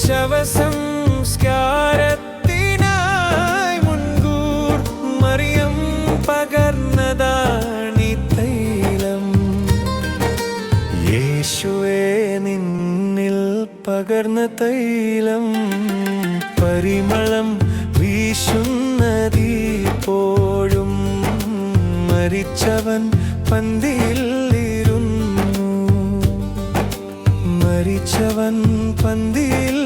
ശവസംസ്കാരത്തിനായി മുൻകൂർ മറിയം പകർന്നതാണി തൈലം. യേശുവേ നിന്നിൽ പകർന്ന തൈലം പരിമളം വീശുന്നതിപ്പോഴും. മരിച്ചവൻ പന്തിയിൽ ഇരുന്നു, മരിച്ചവൻ പന്തിയിൽ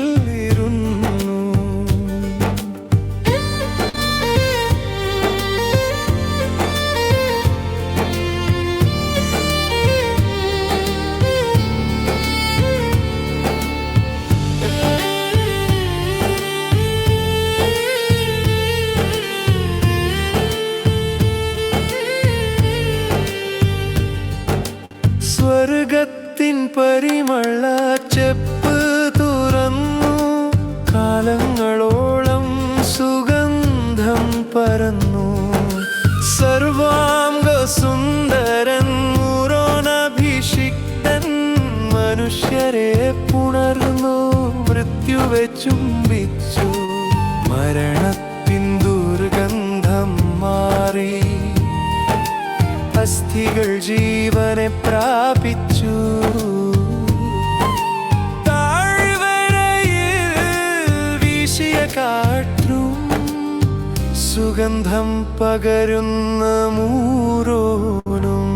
സ്വർഗത്തിൻ പരിമള ചെപ്പ് തുറന്നു. കാലങ്ങളോളം സുഗന്ധം പരന്നു. സർവാംഗ സുന്ദരൻ മൂരോനഭിഷിക്തൻ മനുഷ്യരെ പുണർന്നു. മൃത്യുവെ ചുംബിച്ചു. മരണത്തിൻ ദുർഗന്ധം മാറി. അസ്ഥികൾ ജീവനെ പ്രാപിച്ചു. താഴ്വരയിൽ വീശിയ കാറ്റും സുഗന്ധം പകരുന്ന മൂരോനും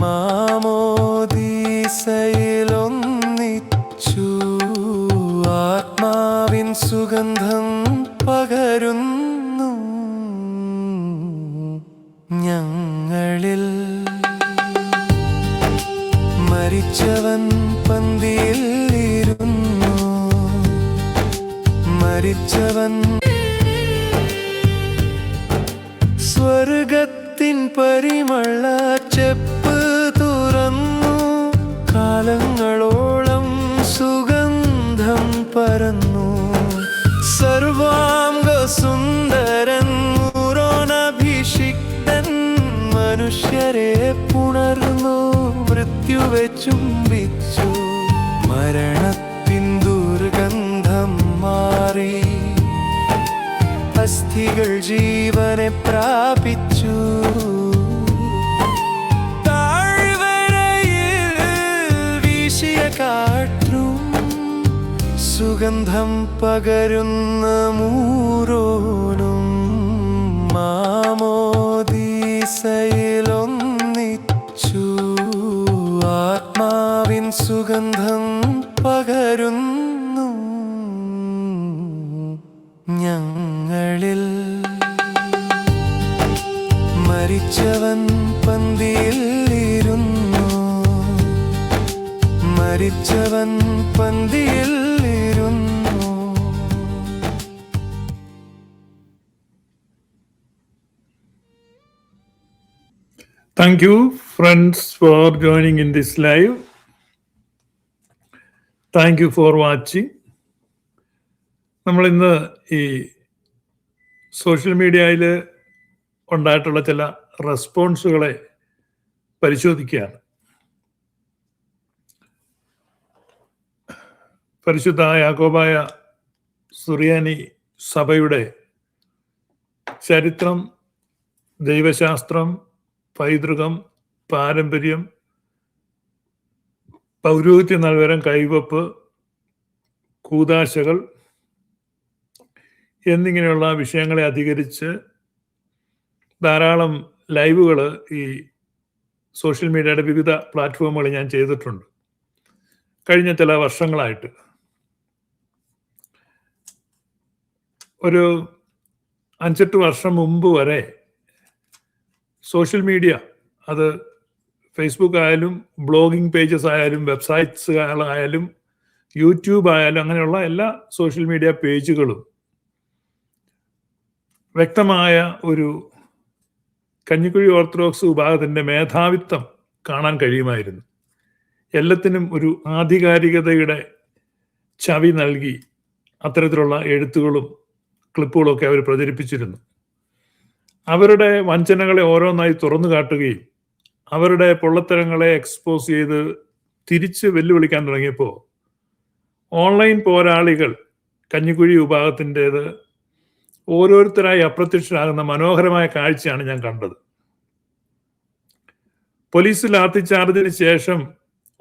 മാമോദീസയിലൊന്നിച്ചു. ആത്മാവിൻ സുഗന്ധം പകരുന്നു ഞങ്ങളിൽ. മരിച്ചവൻ പന്തിയിൽ ഇരുന്നു, മരിച്ചവൻ. സ്വർഗത്തിൻ പരിമള ചെപ്പ് തുറന്നു. കാലങ്ങളോളം സുഗന്ധം പരന്നു. സർവാംഗ സുന്ദരൻ മൂരോനഭിഷിക്തൻ മനുഷ്യരെ പുണർന്നു. മൃത്യുവെ ചുംബിച്ചു. മരണത്തിൻ ദുർഗന്ധം മാറി. അസ്ഥികൾ ജീവനെ പ്രാപിച്ചു. താഴ്വരയിൽ വീശിയ കാറ്റും സുഗന്ധം പകരുന്ന മൂരോനും മാമോദീസയിലൊന്നിച്ചു. ആത്മാവിൻ സുഗന്ധം പകരുന്നു ഞങ്ങളിൽ. മരിച്ചവൻ പന്തിയിൽ ഇരുന്നു, മരിച്ചവൻ പന്തിയിൽ ഇരുന്നു. Thank you, friends, for joining in this live. Thank you for watching. നമ്മൾ ഇന്ന് ഈ സോഷ്യൽ മീഡിയയിൽ ഉണ്ടായിട്ടുള്ള ചില റെസ്പോൺസുകളെ പരിശോധിക്കുകയാണ്. പരിശുദ്ധ യാക്കോബായ സുറിയാനി സഭയുടെ ചരിത്രം, ദൈവശാസ്ത്രം, പൈതൃകം, പാരമ്പര്യം, പൗരോഹിത്യ നൽവരം, കൈവപ്പ്, കൂദാശകൾ എന്നിങ്ങനെയുള്ള വിഷയങ്ങളെ അധികരിച്ച് ധാരാളം ലൈവുകൾ ഈ സോഷ്യൽ മീഡിയയുടെ വിവിധ പ്ലാറ്റ്ഫോമുകളിൽ ഞാൻ ചെയ്തിട്ടുണ്ട്. കഴിഞ്ഞ ചില വർഷങ്ങളായിട്ട് ഒരു 5-8 വർഷം മുമ്പ് വരെ സോഷ്യൽ മീഡിയ, അത് ഫേസ്ബുക്ക് ആയാലും ബ്ലോഗിംഗ് പേജസ് ആയാലും വെബ്സൈറ്റ്സുകളായാലും യൂട്യൂബ് ആയാലും അങ്ങനെയുള്ള എല്ലാ സോഷ്യൽ മീഡിയ പേജുകളും വ്യക്തമായ ഒരു കഞ്ഞിക്കുഴി ഓർത്തഡോക്സ് വിഭാഗത്തിൻ്റെ മേധാവിത്വം കാണാൻ കഴിയുമായിരുന്നു. എല്ലാത്തിനും ഒരു ആധികാരികതയുടെ ചവി നൽകി അത്തരത്തിലുള്ള എഴുത്തുകളും ക്ലിപ്പുകളും ഒക്കെ അവർ പ്രചരിപ്പിച്ചിരുന്നു. അവരുടെ വഞ്ചനകളെ ഓരോന്നായി തുറന്നു കാട്ടുകയും അവരുടെ പൊള്ളത്തരങ്ങളെ എക്സ്പോസ് ചെയ്ത് തിരിച്ച് വെല്ലുവിളിക്കാൻ തുടങ്ങിയപ്പോൾ ഓൺലൈൻ പോരാളികൾ കഞ്ഞിക്കുഴി വിഭാഗത്തിൻ്റേത് ഓരോരുത്തരായി അപ്രത്യക്ഷരാകുന്ന മനോഹരമായ കാഴ്ചയാണ് ഞാൻ കണ്ടത്. പോലീസ് ലാത്തിച്ചാർജിന് ശേഷം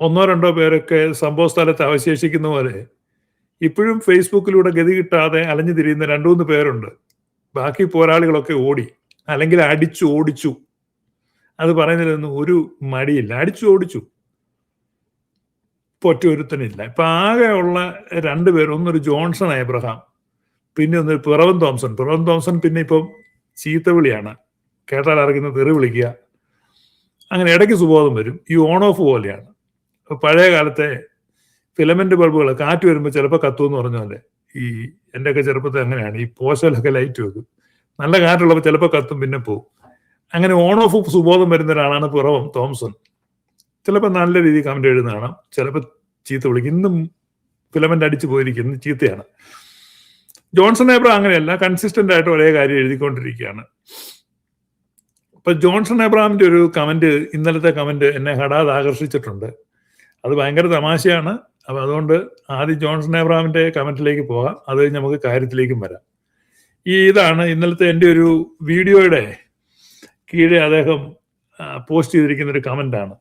1-2 പേരൊക്കെ സംഭവ സ്ഥലത്ത് അവശേഷിക്കുന്ന പോലെ ഇപ്പോഴും ഫേസ്ബുക്കിലൂടെ ഗതി കിട്ടാതെ അലഞ്ഞു തിരിയുന്ന 2-3 പേരുണ്ട്. ബാക്കി പോരാളികളൊക്കെ ഓടി, അല്ലെങ്കിൽ അടിച്ചു ഓടിച്ചു. അത് പറയുന്നതിലൊന്നും ഒരു മടിയില്ല, അടിച്ചു ഓടിച്ചു. ഒറ്റ ഒരുത്തനില്ല. ഇപ്പൊ ആകെ ഉള്ള 2 പേര്, ഒന്നൊരു ജോൺസൺ എബ്രഹാം, പിന്നെ ഒന്ന് പിറവൻ തോംസൺ. പിറവൻ തോംസൺ പിന്നെ ഇപ്പം ചീത്തവിളിയാണ്, കേട്ടാൽ അറിയുന്ന തെറി വിളിക്കുക, അങ്ങനെ ഇടയ്ക്ക് സുബോധം വരും. ഈ ഓൺ ഓഫ് പോലെയാണ്. പഴയ കാലത്തെ ഫിലമെന്റ് ബൾബുകൾ കാറ്റ് വരുമ്പോൾ ചിലപ്പോൾ കത്തുമെന്ന് പറഞ്ഞാലേ, ഈ എൻ്റെയൊക്കെ ചെറുപ്പത്തിൽ അങ്ങനെയാണ്. ഈ പോസ്റ്റലൊക്കെ ലൈറ്റ് വെക്കും, നല്ല കാറ്റുള്ളപ്പോൾ ചിലപ്പോൾ കത്തും, പിന്നെ പോകും. അങ്ങനെ ഓൺ ഓഫ് സുബോധം വരുന്ന ഒരാളാണ് പിറവം തോംസൺ. ചിലപ്പോൾ നല്ല രീതിയിൽ കമന്റ് എഴുതുന്നതാണ്, ചിലപ്പോൾ ചീത്ത വിളിക്കും. ഇന്നും ഫിലമെന്റ് അടിച്ചു പോയിരിക്കുന്നു, ചീത്തയാണ്. ജോൺസൺ എബ്രഹാം അങ്ങനെയല്ല, കൺസിസ്റ്റന്റ് ആയിട്ട് ഒരേ കാര്യം എഴുതിക്കൊണ്ടിരിക്കുകയാണ്. അപ്പൊ ജോൺസൺ എബ്രഹാമിന്റെ ഒരു കമന്റ്, ഇന്നലത്തെ കമന്റ് എന്നെ ഹഠാത് ആകർഷിച്ചിട്ടുണ്ട്. അത് ഭയങ്കര തമാശയാണ്. അപ്പൊ അതുകൊണ്ട് ആദ്യം ജോൺസൺ എബ്രഹാമിന്റെ കമന്റിലേക്ക് പോകാം, അത് കഴിഞ്ഞ് നമുക്ക് കാര്യത്തിലേക്കും വരാം. ഇതാണ് ഇന്നലത്തെ എൻ്റെ ഒരു വീഡിയോയുടെ കീഴെ അദ്ദേഹം പോസ്റ്റ് ചെയ്തിരിക്കുന്ന ഒരു കമന്റാണ്.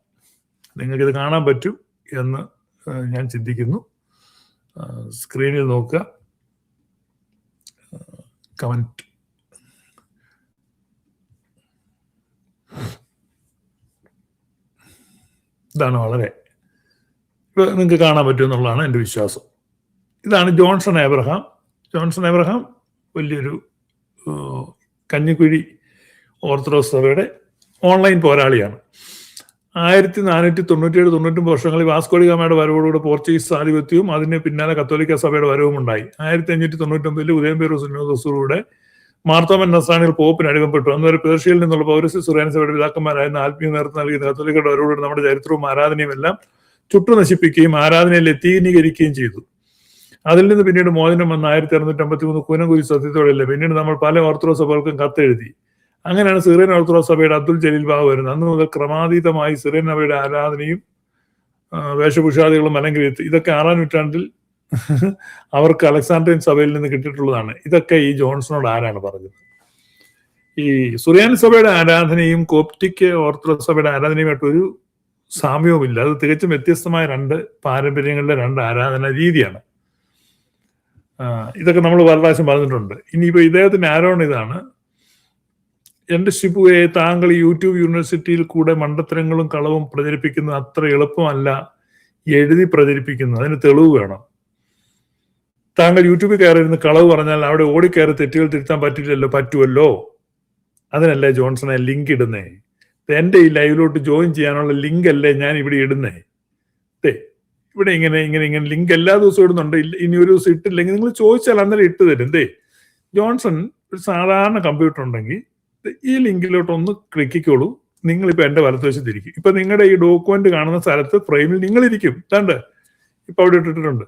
നിങ്ങൾക്കിത് കാണാൻ പറ്റും എന്ന് ഞാൻ ചിന്തിക്കുന്നു. സ്ക്രീനിൽ നോക്കുക. കമന്റ് ഇതാണ്. വളരെ നിങ്ങൾക്ക് കാണാൻ പറ്റും എന്നുള്ളതാണ് എൻ്റെ വിശ്വാസം. ഇതാണ് ജോൺസൺ എബ്രഹാം. ജോൺസൺ എബ്രഹാം വലിയൊരു കഞ്ഞിക്കുഴി ഓർത്തഡോക്സ് സഭയുടെ ഓൺലൈൻ പോരാളിയാണ്. 1497-99 വർഷങ്ങളിൽ വാസ്കോ ഡി ഗാമയുടെ വരവോടുകൂടെ പോർച്ചുഗീസ് ആധിപത്യവും അതിന് പിന്നാലെ കത്തോലിക്ക സഭയുടെ വരവും ഉണ്ടായി. 1599 ഉദയംപേരൂർ സുന്നോദോസിലൂടെ മാർത്തോമൻ നസ്രാണികൾ പോപ്പിന് അടിമപ്പെട്ടു. അന്നൊരു പേർഷ്യയിൽ നിന്നുള്ള പൗരസ്ത്യ സുറിയാനി സഭയുടെ പിതാക്കന്മാരായിരുന്ന ആത്മീയ നേതൃത്വം നൽകിയ കത്തോലിക്കയുടെ വരവോടുകൂടി നമ്മുടെ ചരിത്രവും ആരാധനയും എല്ലാം ചുട്ടു നശിപ്പിക്കുകയും ആരാധനയെ ലത്തീനീകരിക്കുകയും ചെയ്തു. അതിൽ നിന്ന് പിന്നീട് മോചനം വന്ന 1653 കൂനംകുരി സത്യത്തോടെയല്ല. പിന്നീട് നമ്മൾ പല ഓർത്തഡോക്സ് സഭകൾക്കും കത്തെഴുതി. അങ്ങനെയാണ് സിറിയൻ ഓർത്തഡോക്സ് സഭയുടെ അബ്ദുൽ ജലീൽ ബാബ വരുന്നത്. അന്ന് മുതൽ ക്രമാതീതമായി സിറിയൻ സഭയുടെ ആരാധനയും വേഷഭൂഷാദികളും അല്ലെങ്കിൽ ഇതൊക്കെ 6-ാം നൂറ്റാണ്ടിൽ അവർക്ക് അലക്സാണ്ട്രിയൻ സഭയിൽ നിന്ന് കിട്ടിയിട്ടുള്ളതാണ്. ഇതൊക്കെ ഈ ജോൺസണോട് ആരാണ് പറഞ്ഞത്? ഈ സുറിയാനി സഭയുടെ ആരാധനയും കോപ്റ്റിക് ഓർത്തഡോക്സ് സഭയുടെ ആരാധനയുമായിട്ട് ഒരു സാമ്യവുമില്ല. അത് തികച്ചും വ്യത്യസ്തമായ 2 പാരമ്പര്യങ്ങളുടെ 2 ആരാധന രീതിയാണ്. ഇതൊക്കെ നമ്മൾ പല പ്രാവശ്യം പറഞ്ഞിട്ടുണ്ട്. ഇനിയിപ്പോ ഇദ്ദേഹത്തിന്റെ ആരോപണം ഇതാണ്: എന്റെ ഷിബുവെ, താങ്കൾ യൂട്യൂബ് യൂണിവേഴ്സിറ്റിയിൽ കൂടെ മണ്ടത്തരങ്ങളും കളവും പ്രചരിപ്പിക്കുന്നത് അത്ര എളുപ്പമല്ല എഴുതി പ്രചരിപ്പിക്കുന്നത്. അതിന് തെളിവ് വേണം. താങ്കൾ യൂട്യൂബിൽ കയറിയിരുന്ന് കളവ് പറഞ്ഞാൽ അവിടെ ഓടിക്കയറി തെറ്റുകൾ തിരുത്താൻ പറ്റില്ലല്ലോ. പറ്റുമല്ലോ. അതിനല്ലേ ജോൺസണെ ലിങ്ക് ഇടുന്നേ. എന്റെ ഈ ലൈവിലോട്ട് ജോയിൻ ചെയ്യാനുള്ള ലിങ്ക് അല്ലേ ഞാൻ ഇവിടെ ഇടുന്നേ. ഇവിടെ ഇങ്ങനെ ലിങ്ക് എല്ലാ ദിവസവും ഇടുന്നുണ്ട്. ഇനി ഒരു ദിവസം ഇട്ടില്ലെങ്കിൽ നിങ്ങൾ ചോദിച്ചാൽ അന്നേരം ഇട്ട് തരും. ജോൺസൺ ഒരു സാധാരണ കമ്പ്യൂട്ടർ ഉണ്ടെങ്കിൽ ഈ ലിങ്കിലോട്ട് ഒന്ന് ക്ലിക്കിക്കോളൂ. നിങ്ങളിപ്പോൾ എൻ്റെ വലത്തുവശത്തിരിക്കും. ഇപ്പൊ നിങ്ങളുടെ ഈ ഡോക്യുമെന്റ് കാണുന്ന സ്ഥലത്ത് ഫ്രെയിമിൽ നിങ്ങളിരിക്കും. കണ്ട് ഇപ്പൊ അവിടെ ഇട്ടിട്ടുണ്ട്,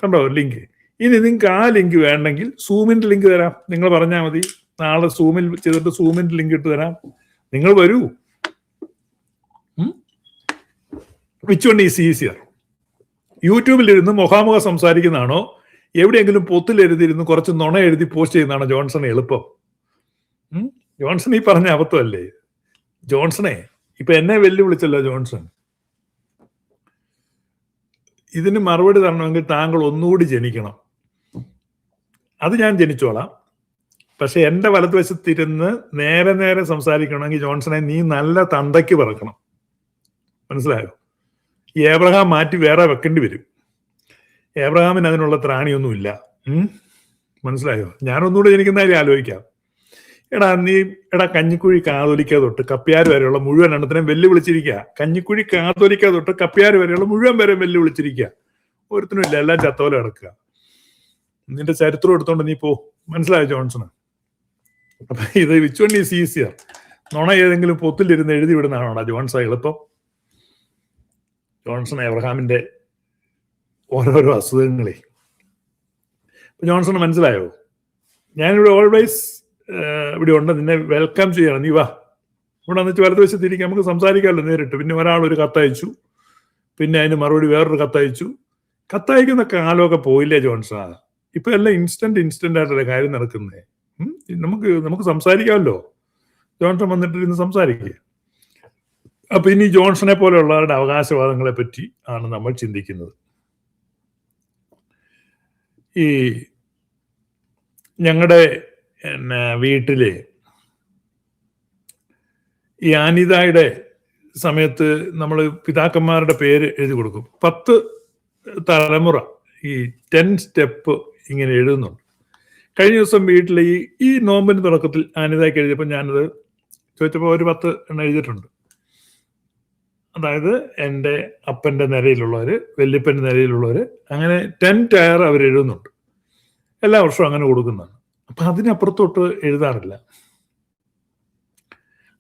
കണ്ടോ ലിങ്ക്. ഇനി നിങ്ങൾക്ക് ആ ലിങ്ക് വേണ്ടെങ്കിൽ സൂമിന്റെ ലിങ്ക് തരാം. നിങ്ങൾ പറഞ്ഞാൽ മതി, നാളെ സൂമിൽ ചെയ്തിട്ട് സൂമിന്റെ ലിങ്ക് ഇട്ട് തരാം. നിങ്ങൾ വരൂ. Which one is easier? യൂട്യൂബിലിരുന്ന് മുഖാമുഖം സംസാരിക്കുന്നതാണോ എവിടെയെങ്കിലും പൊത്തിലെഴുതിയിരുന്ന് കുറച്ച് നുണ എഴുതി പോസ്റ്റ് ചെയ്യുന്നതാണോ ജോൺസൺ എളുപ്പം? ജോൺസൺ ഈ പറഞ്ഞ അബദ്ധമല്ലേ? ജോൺസണെ ഇപ്പൊ എന്നെ വെല്ലുവിളിച്ചല്ലോ ജോൺസൺ. ഇതിന് മറുപടി തരണമെങ്കിൽ താങ്കൾ ഒന്നുകൂടി ജനിക്കണം. അത് ഞാൻ ജനിച്ചോളാം. പക്ഷെ എന്റെ വലതുവശത്തിരുന്ന് നേരെ സംസാരിക്കണമെങ്കിൽ ജോൺസണെ നീ നല്ല തന്തയ്ക്ക് പറക്കണം. മനസ്സിലായോ? ഈ ഏബ്രഹാം മാറ്റി വേറെ വെക്കേണ്ടി വരും. ഏബ്രഹാമിന് അതിനുള്ള ത്രാണിയൊന്നുമില്ല. മനസ്സിലായോ? ഞാനൊന്നുകൂടെ എനിക്കുന്ന കാര്യം ആലോചിക്കാം. എടാ കഞ്ഞിക്കുഴി കാതോലിക്ക തൊട്ട് കപ്പ്യാർ വരെയുള്ള മുഴുവൻ എണ്ണത്തിനെയും വെല്ലുവിളിച്ചിരിക്കുക. കഞ്ഞിക്കുഴി കാതോലിക്ക തൊട്ട് കപ്പ്യാർ വരെയുള്ള മുഴുവൻ പേരെയും വെല്ലുവിളിച്ചിരിക്കുക. ഒരുത്തിനും ഇല്ല, എല്ലാം ചത്തോലെ കിടക്കുക. നിന്റെ ചരിത്രം എടുത്തോണ്ട് നീ പോ. മനസ്സിലായോ ജോൺസണ്? അപ്പൊ ഇത് വിച്ച് വൺ ഈസ് ഈസിയർ? നുണ ഏതെങ്കിലും പൊത്തിലിരുന്ന് എഴുതി വിടുന്നതാണോടാ ജോൺസൺ എളുപ്പം? ജോൺസൺ എബ്രഹാമിന്റെ ഓരോരോ അസുഖങ്ങളെ. ജോൺസൺ മനസ്സിലായോ? ഞാനിവിടെ ഓൾവേസ് ഇവിടെ ഉണ്ട്, നിന്നെ വെൽക്കം ചെയ്യണം. നീ വാ, ഇവിടെ വന്നിട്ട് വലതുവശത്ത് ഇരിക്കും, നമുക്ക് സംസാരിക്കാമല്ലോ നേരിട്ട്. പിന്നെ ഒരാൾ ഒരു കത്തയച്ചു, പിന്നെ അതിന് മറുപടി വേറൊരു കത്തയച്ചു. കത്തയക്കുന്ന കാലമൊക്കെ പോയില്ലേ ജോൺസൺ? ഇപ്പൊ എല്ലാം ഇൻസ്റ്റന്റ് ആയിട്ടല്ലേ കാര്യം നടക്കുന്നേ. നമുക്ക് സംസാരിക്കാമല്ലോ. ജോൺസൺ വന്നിട്ട് ഇന്ന് സംസാരിക്കുക. അപ്പൊ ഇനി ജോൺസനെ പോലെയുള്ളവരുടെ അവകാശവാദങ്ങളെ പറ്റി ആണ് നമ്മൾ ചിന്തിക്കുന്നത്. ഈ ഞങ്ങളുടെ വീട്ടില് ഈ അനിതയുടെ സമയത്ത് നമ്മൾ പിതാക്കന്മാരുടെ പേര് എഴുതി കൊടുക്കും. 10 തലമുറ ഈ 10 സ്റ്റെപ്പ് ഇങ്ങനെ എഴുതുന്നുണ്ട്. കഴിഞ്ഞ ദിവസം വീട്ടിൽ ഈ നോമ്പിന് തുടക്കത്തിൽ അനിതയ്ക്ക് എഴുതിയപ്പോൾ ഞാനത് ചോദിച്ചപ്പോൾ ഒരു 10 എണ്ണം എഴുതിയിട്ടുണ്ട്. അതായത് എൻ്റെ അപ്പൻ്റെ നിരയിലുള്ളവര്, വല്യപ്പൻ്റെ നിരയിലുള്ളവര്, അങ്ങനെ 10 ടയർ അവർ എഴുതുന്നുണ്ട്. എല്ലാ വർഷവും അങ്ങനെ കൊടുക്കുന്നതാണ്. അപ്പൊ അതിനപ്പുറത്തോട്ട് എഴുതാറില്ല.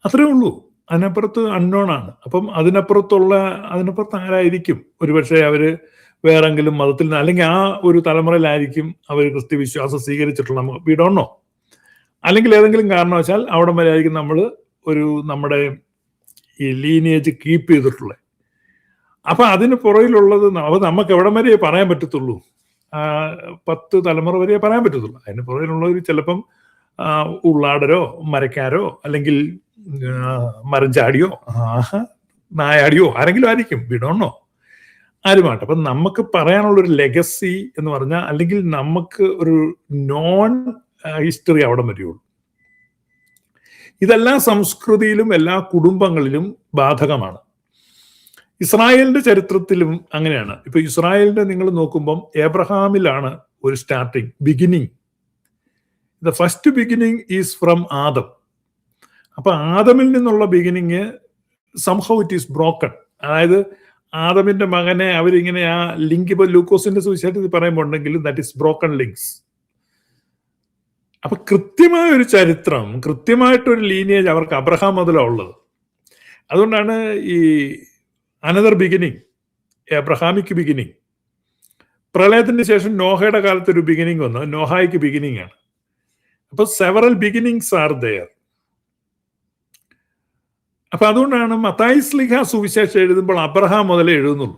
അത്രേ ഉള്ളൂ. അതിനപ്പുറത്ത് അൺനോൺ ആണ്. അപ്പം അതിനപ്പുറത്ത് ആരായിരിക്കും? ഒരുപക്ഷെ അവര് വേറെങ്കിലും മതത്തിൽ നിന്ന്, അല്ലെങ്കിൽ ആ ഒരു തലമുറയിലായിരിക്കും അവർ ക്രിസ്ത്യ വിശ്വാസം സ്വീകരിച്ചിട്ടുള്ള, വി ഡോണ്ട് നോ. അല്ലെങ്കിൽ ഏതെങ്കിലും കാരണവശാൽ അവിടെ വരെ ആയിരിക്കും നമ്മൾ നമ്മുടെ ഈ ലീനിയേജ് കീപ്പ് ചെയ്തിട്ടുള്ളത്. അപ്പൊ അതിന് പുറയിലുള്ളത് നമുക്ക് എവിടം വരെ പറയാൻ പറ്റത്തുള്ളൂ? 10 തലമുറ വരെ പറയാൻ പറ്റത്തുള്ളൂ. അതിന് പുറകിലുള്ളവർ ചിലപ്പം ഉള്ളാടരോ മരക്കാരോ അല്ലെങ്കിൽ മരം ചാടിയോ നായാടിയോ ആരെങ്കിലും ആയിരിക്കും, വിടണോ ആരുമായിട്ട്. അപ്പം നമുക്ക് പറയാനുള്ളൊരു ലെഗസി എന്ന് പറഞ്ഞാൽ, അല്ലെങ്കിൽ നമുക്ക് ഒരു നോൺ ഹിസ്റ്ററി അവിടെ വരികയുള്ളൂ. ഇതെല്ലാ സംസ്കൃതിയിലും എല്ലാ കുടുംബങ്ങളിലും ബാധകമാണ്. ഇസ്രായേലിന്റെ ചരിത്രത്തിലും അങ്ങനെയാണ്. ഇപ്പൊ ഇസ്രായേലിന്റെ നിങ്ങൾ നോക്കുമ്പം ഏബ്രഹാമിലാണ് ഒരു starting, beginning. The first beginning is from Adam. അപ്പൊ ആദമിൽ നിന്നുള്ള beginning somehow it is broken. അതായത് ആദമിന്റെ മകനെ അവരിങ്ങനെ ആ ലിങ്ക്, ഇപ്പൊ ലൂക്കോസിന്റെ സുവിശേഷത്തിൽ പറയുമ്പോൾ ഉണ്ടെങ്കിൽ ദാറ്റ് ഇസ് ബ്രോക്കൺ ലിങ്ക്സ്. അപ്പൊ കൃത്യമായ ഒരു ചരിത്രം, കൃത്യമായിട്ടൊരു ലീനിയേജ് അവർക്ക് അബ്രഹാം മുതലാണ് ഉള്ളത്. അതുകൊണ്ടാണ് ഈ അനദർ ബിഗിനിങ്, എബ്രഹാമിക്ക് ബിഗിനിങ്. പ്രളയത്തിന് ശേഷം നോഹയുടെ കാലത്ത് ഒരു ബിഗിനിങ് വന്നു, നോഹായ്ക്ക് ബിഗിനിങ് ആണ്. അപ്പൊ സെവറൽ ബിഗിനിങ്സ് ആർ ദെയർ. അപ്പൊ അതുകൊണ്ടാണ് മത്തായി ശ്ലീഹ സുവിശേഷം എഴുതുമ്പോൾ അബ്രഹാം മുതലേ എഴുതുന്നുള്ളൂ.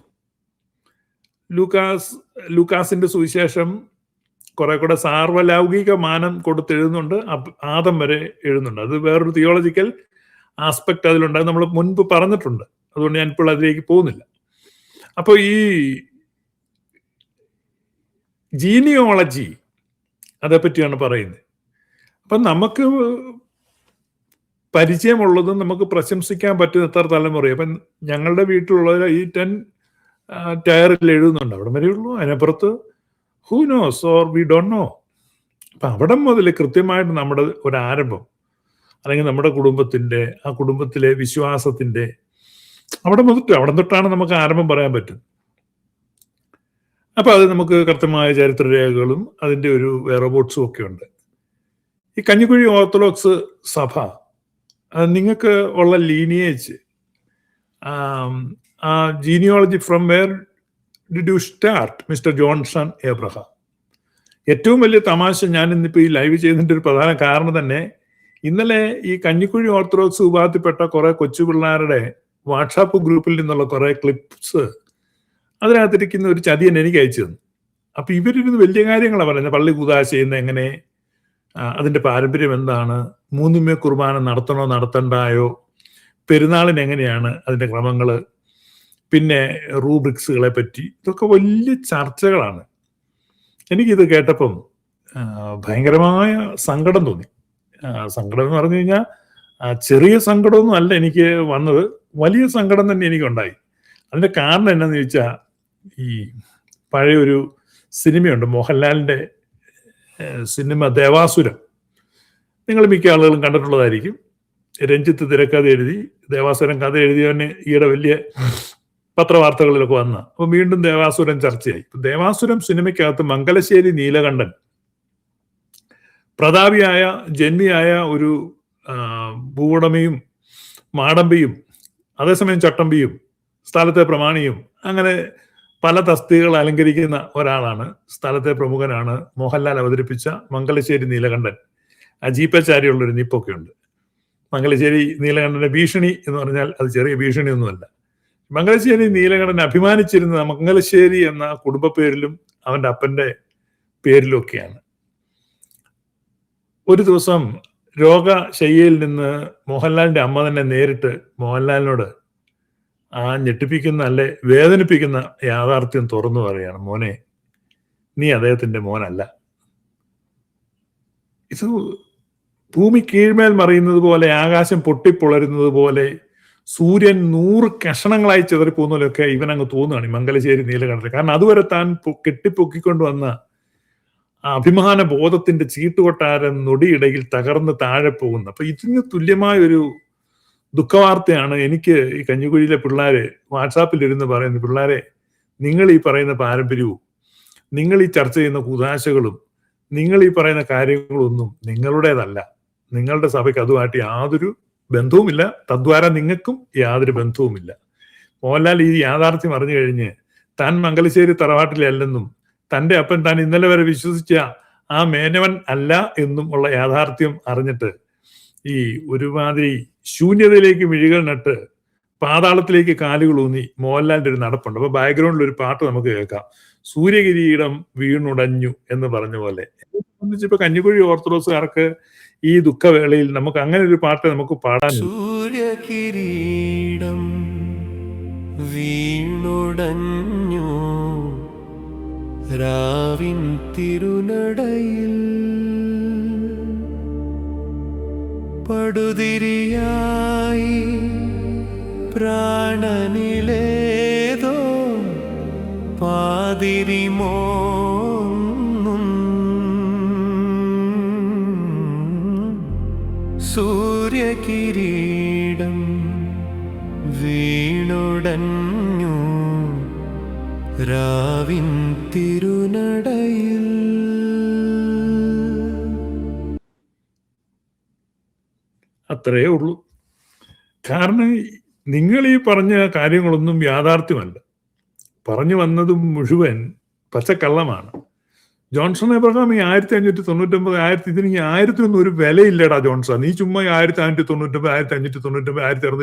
ലൂക്കാസിന്റെ സുവിശേഷം കുറെ കൂടെ സാർവലൗകിക മാനം കൊടുത്ത് എഴുതുന്നുണ്ട്, ആദം വരെ എഴുതുന്നുണ്ട്. അത് വേറൊരു തിയോളജിക്കൽ ആസ്പെക്ട് അതിലുണ്ട്, അത് നമ്മൾ മുൻപ് പറഞ്ഞിട്ടുണ്ട്. അതുകൊണ്ട് ഞാൻ ഇപ്പോൾ അതിലേക്ക് പോകുന്നില്ല. അപ്പൊ ഈ ജീനിയോളജി അതേപ്പറ്റിയാണ് പറയുന്നത്. അപ്പൊ നമുക്ക് പരിചയമുള്ളതും നമുക്ക് പ്രശംസിക്കാൻ പറ്റുന്ന എത്ര തലമുറ. അപ്പം ഞങ്ങളുടെ വീട്ടിലുള്ളവർ ഈ 10 ടയറിൽ എഴുതുന്നുണ്ട്, അവിടെ വരെയുള്ളൂ. അതിനപ്പുറത്ത് who knows or we don't know. അപ്പൊ അവിടെ മുതൽ കൃത്യമായിട്ട് നമ്മുടെ ഒരു ആരംഭം, അല്ലെങ്കിൽ നമ്മുടെ കുടുംബത്തിന്റെ, ആ കുടുംബത്തിലെ വിശ്വാസത്തിന്റെ അവിടെ തൊട്ടാണ് നമുക്ക് ആരംഭം പറയാൻ പറ്റും. അപ്പൊ അത് നമുക്ക് കൃത്യമായ ചരിത്രരേഖകളും അതിന്റെ ഒരു റോബോട്ട്സും ഒക്കെ ഉണ്ട്. ഈ കഞ്ഞിക്കുഴി ഓർത്തഡോക്സ് സഭ, നിങ്ങൾക്ക് ഉള്ള lineage, genealogy from where did you start mister Johnson Abraham? ഏറ്റവും വലിയ തമാശ, ഞാൻ ഇന്നിപ്പോ ഈ ലൈവ് ചെയ്തതിന്റെ ഒരു പ്രധാന കാരണം തന്നെ, ഇന്നലെ ഈ കഞ്ഞിക്കുഴി ഓർത്തഡോക്സ് വിഭാഗത്തിൽപ്പെട്ട കുറെ കൊച്ചു പിള്ളേരുടെ വാട്സാപ്പ് ഗ്രൂപ്പിൽ നിന്നുള്ള കുറെ ക്ലിപ്സ് അതിനകത്തിരിക്കുന്ന ഒരു ചതിയൻ എനിക്ക് അയച്ചു തന്നു. അപ്പൊ ഇവരിരുന്ന് വലിയ കാര്യങ്ങളാണ് പറയുന്നത്. പള്ളി കൂദാശ ചെയ്യുന്ന എങ്ങനെ, അതിന്റെ പാരമ്പര്യം എന്താണ്, മൂന്നിന്മേ കുർബാന നടത്തണോ നടത്തണ്ടായോ, പെരുന്നാളിന് എങ്ങനെയാണ് അതിന്റെ ക്രമങ്ങള്, പിന്നെ റൂബ്രിക്സുകളെ പറ്റി, ഇതൊക്കെ വലിയ ചർച്ചകളാണ്. എനിക്കിത് കേട്ടപ്പം ഭയങ്കരമായ സങ്കടം തോന്നി. സങ്കടം എന്ന് പറഞ്ഞു കഴിഞ്ഞാൽ ചെറിയ സങ്കടമൊന്നും അല്ല എനിക്ക് വന്നത്, വലിയ സങ്കടം തന്നെ എനിക്കുണ്ടായി. അതിന്റെ കാരണം എന്നാന്ന് ചോദിച്ചാൽ, ഈ പഴയൊരു സിനിമയുണ്ട്, മോഹൻലാലിന്റെ സിനിമ ദേവാസുരം. നിങ്ങൾ മിക്ക ആളുകളും കണ്ടിട്ടുള്ളതായിരിക്കും. രഞ്ജിത്ത് തിരക്കഥ എഴുതി, ദേവാസുരം കഥ എഴുതിയവന് ഈയിടെ വലിയ പത്രവാർത്തകളിലൊക്കെ വന്ന. അപ്പൊ വീണ്ടും ദേവാസുരം ചർച്ചയായി. ദേവാസുരം സിനിമയ്ക്കകത്ത് മംഗലശ്ശേരി നീലകണ്ഠൻ പ്രതാപിയായ ജന്മിയായ ഒരു ഭൂവുടമയും മാടമ്പിയും അതേസമയം ചട്ടമ്പിയും സ്ഥലത്തെ പ്രമാണിയും അങ്ങനെ പല തസ്തികകൾ അലങ്കരിക്കുന്ന ഒരാളാണ്. സ്ഥലത്തെ പ്രമുഖനാണ് മോഹൻലാൽ അവതരിപ്പിച്ച മംഗലശ്ശേരി നീലകണ്ഠൻ. അജീപ്പച്ചാരിയുള്ളൊരു നിപ്പൊക്കെ ഉണ്ട്. മംഗലശ്ശേരി നീലകണ്ഠന്റെ ഭീഷണി എന്ന് പറഞ്ഞാൽ അത് ചെറിയ ഭീഷണിയൊന്നുമല്ല. മംഗലശ്ശേരി നീലകണ്ഠൻ അഭിമാനിച്ചിരുന്ന മംഗലശ്ശേരി എന്ന കുടുംബ പേരിലും അവന്റെ അപ്പന്റെ പേരിലൊക്കെയാണ്. ഒരു ദിവസം രോഗശയ്യയിൽ നിന്ന് മോഹൻലാലിന്റെ അമ്മ തന്നെ നേരിട്ട് മോഹൻലാലിനോട് ആ ഞെട്ടിപ്പിക്കുന്ന, അല്ലെ വേദനിപ്പിക്കുന്ന യാഥാർത്ഥ്യം തുറന്നു പറയാണ്: മോനെ, നീ അദ്ദേഹത്തിന്റെ മോനല്ല. ഇത് ഭൂമി കീഴ്മേൽ മറിയുന്നത് പോലെ, ആകാശം പൊട്ടിപ്പൊളരുന്നത് പോലെ, സൂര്യൻ 100 കഷണങ്ങളായി ചിതറിപ്പോകുന്നതിലൊക്കെ ഇവനങ്ങ് തോന്നുകയാണ് ഈ മംഗലശ്ശേരി നീലകണ്ഠൻ. കാരണം അതുവരെ താൻ കെട്ടിപ്പൊക്കിക്കൊണ്ടുവന്ന അഭിമാന ബോധത്തിന്റെ ചീട്ടുകൊട്ടാരം നൊടിയിടയിൽ തകർന്ന് താഴെ പോകുന്നു. അപ്പൊ ഇതിന് തുല്യമായ ഒരു ദുഃഖവാർത്തയാണ് എനിക്ക് ഈ കഞ്ഞിക്കുഴിയിലെ പിള്ളേരെ വാട്സാപ്പിലിരുന്ന് പറയുന്നത്: പിള്ളേരെ, നിങ്ങൾ ഈ പറയുന്ന പാരമ്പര്യവും നിങ്ങൾ ഈ ചർച്ച ചെയ്യുന്ന കുതാശകളും നിങ്ങൾ ഈ പറയുന്ന കാര്യങ്ങളൊന്നും നിങ്ങളുടേതല്ല. നിങ്ങളുടെ സഭയ്ക്ക് അതുമായിട്ട് യാതൊരു ബന്ധവുമില്ല. തദ്വാര നിങ്ങൾക്കും യാതൊരു ബന്ധവുമില്ല. മോഹൻലാൽ ഈ യാഥാർത്ഥ്യം അറിഞ്ഞു കഴിഞ്ഞ് താൻ മംഗലശ്ശേരി തറവാട്ടിലല്ലെന്നും തന്റെ അപ്പൻ താൻ ഇന്നലെ വരെ വിശ്വസിച്ച ആ മേനവൻ അല്ല എന്നും ഉള്ള യാഥാർത്ഥ്യം അറിഞ്ഞിട്ട് ഈ ഒരുമാതിരി ശൂന്യതയിലേക്ക് മിഴികൾ നട്ട് പാതാളത്തിലേക്ക് കാലുകൾ ഊന്നി മോഹൻലാലിന്റെ ഒരു നടപ്പുണ്ട്. അപ്പൊ ബാക്ക്ഗ്രൗണ്ടിൽ ഒരു പാട്ട് നമുക്ക് കേൾക്കാം: സൂര്യകിരീടം വീണുടഞ്ഞു എന്ന് പറഞ്ഞ പോലെ. സംബന്ധിച്ചിപ്പോ കഞ്ഞിക്കുഴി ഓർത്തഡോക്സുകാർക്ക് ഈ ദുഃഖവേളയിൽ നമുക്ക് അങ്ങനെ ഒരു പാട്ട് നമുക്ക് പാടാൻ. സൂര്യകിരീടം വീണുടഞ്ഞു രാവിൻ തിരുനടയിൽ, പടുതിരിയായി പ്രാണനിലേതോ പാതിരിമോന്നും, സൂര്യകിരീടം വീണുടഞ്ഞു രാവിൻ തിരുനടയിൽ. അത്രയേ ഉള്ളൂ. കാരണം നിങ്ങൾ ഈ പറഞ്ഞ കാര്യങ്ങളൊന്നും യാഥാർത്ഥ്യമല്ല. പറഞ്ഞു വന്നതും മുഴുവൻ പച്ചക്കള്ളമാണ്. ജോൺസൺ എബ്രഹാം ഈ 1599 ഇതിന് ഈ 1000 ഒരു വിലയില്ലടാ ജോൺസൺ. നീ ചുമ്മാ 1599, 1599, 1618,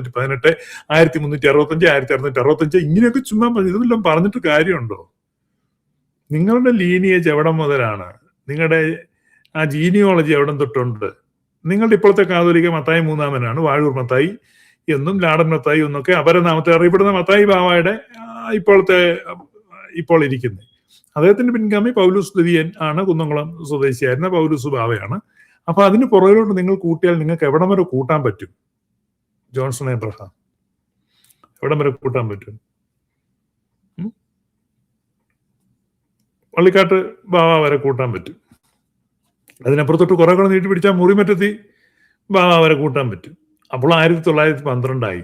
1365, 1665 ഇങ്ങനെയൊക്കെ ചുമ്മാ ഇതെല്ലാം പറഞ്ഞിട്ട് കാര്യമുണ്ടോ? നിങ്ങളുടെ ലീനിയേജ് എവിടം മുതലാണ്? നിങ്ങളുടെ ആ ജീനിയോളജി എവിടം തൊട്ടുണ്ട്? നിങ്ങളുടെ ഇപ്പോഴത്തെ കാതോലിക്ക മത്തായി 3-ാമനാണ്, വാഴൂർ മത്തായി എന്നും ലാടൻ മത്തായി എന്നൊക്കെ അപരനാമത്തെ അറിയപ്പെടുന്ന മത്തായി ബാവയുടെ ഇപ്പോൾ ഇരിക്കുന്നത്. അദ്ദേഹത്തിന്റെ പിൻഗാമി പൗലൂസ് ദ്വിതീയൻ ആണ്, കുന്നംകുളം സ്വദേശിയായിരുന്ന പൗലൂസ് ബാവയാണ്. അപ്പൊ അതിന് പുറകിലോട്ട് നിങ്ങൾ കൂട്ടിയാൽ നിങ്ങൾക്ക് എവിടം വരെ കൂട്ടാൻ പറ്റും? ജോൺസൺ എബ്രഹാം എവിടം വരെ കൂട്ടാൻ പറ്റും? വള്ളിക്കാട്ട് ബാവ വരെ കൂട്ടാൻ പറ്റും. അതിനപ്പുറത്തോട്ട് കുറെ കൂടെ നീട്ടി പിടിച്ചാൽ മുറിമറ്റത്തി ബാവ വരെ കൂട്ടാൻ പറ്റും. അപ്പോൾ 1912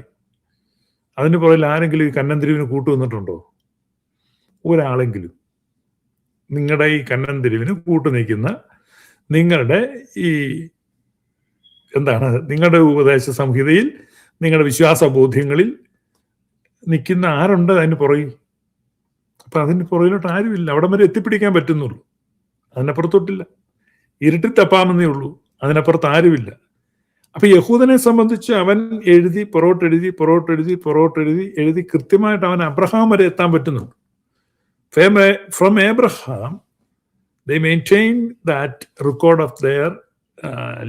അതിന് പുറകിൽ ആരെങ്കിലും ഈ കന്നന്തിരിവിന് കൂട്ടുവന്നിട്ടുണ്ടോ? ഒരാളെങ്കിലും നിങ്ങളുടെ ഈ കന്നന്തിരിവിന് കൂട്ടു നിൽക്കുന്ന, നിങ്ങളുടെ ഈ നിങ്ങളുടെ ഉപദേശ സംഹിതയിൽ, നിങ്ങളുടെ വിശ്വാസ ബോധ്യങ്ങളിൽ നിൽക്കുന്ന ആരുണ്ട് അതിന് പുറകിൽ? അപ്പൊ അതിന് പുറകിലോട്ട് ആരുമില്ല. അവിടം വരെ എത്തിപ്പിടിക്കാൻ പറ്റുന്നുള്ളൂ, അതിനപ്പുറത്തോട്ടില്ല. ഇരുട്ടിൽ തപ്പാമെന്നേ ഉള്ളൂ, അതിനപ്പുറത്ത് ആരുമില്ല. അപ്പൊ യഹൂദനെ സംബന്ധിച്ച് അവൻ എഴുതി കൃത്യമായിട്ട് അവൻ അബ്രഹാം വരെ എത്താൻ പറ്റുന്നുണ്ട്. From Abraham, they maintain that record of their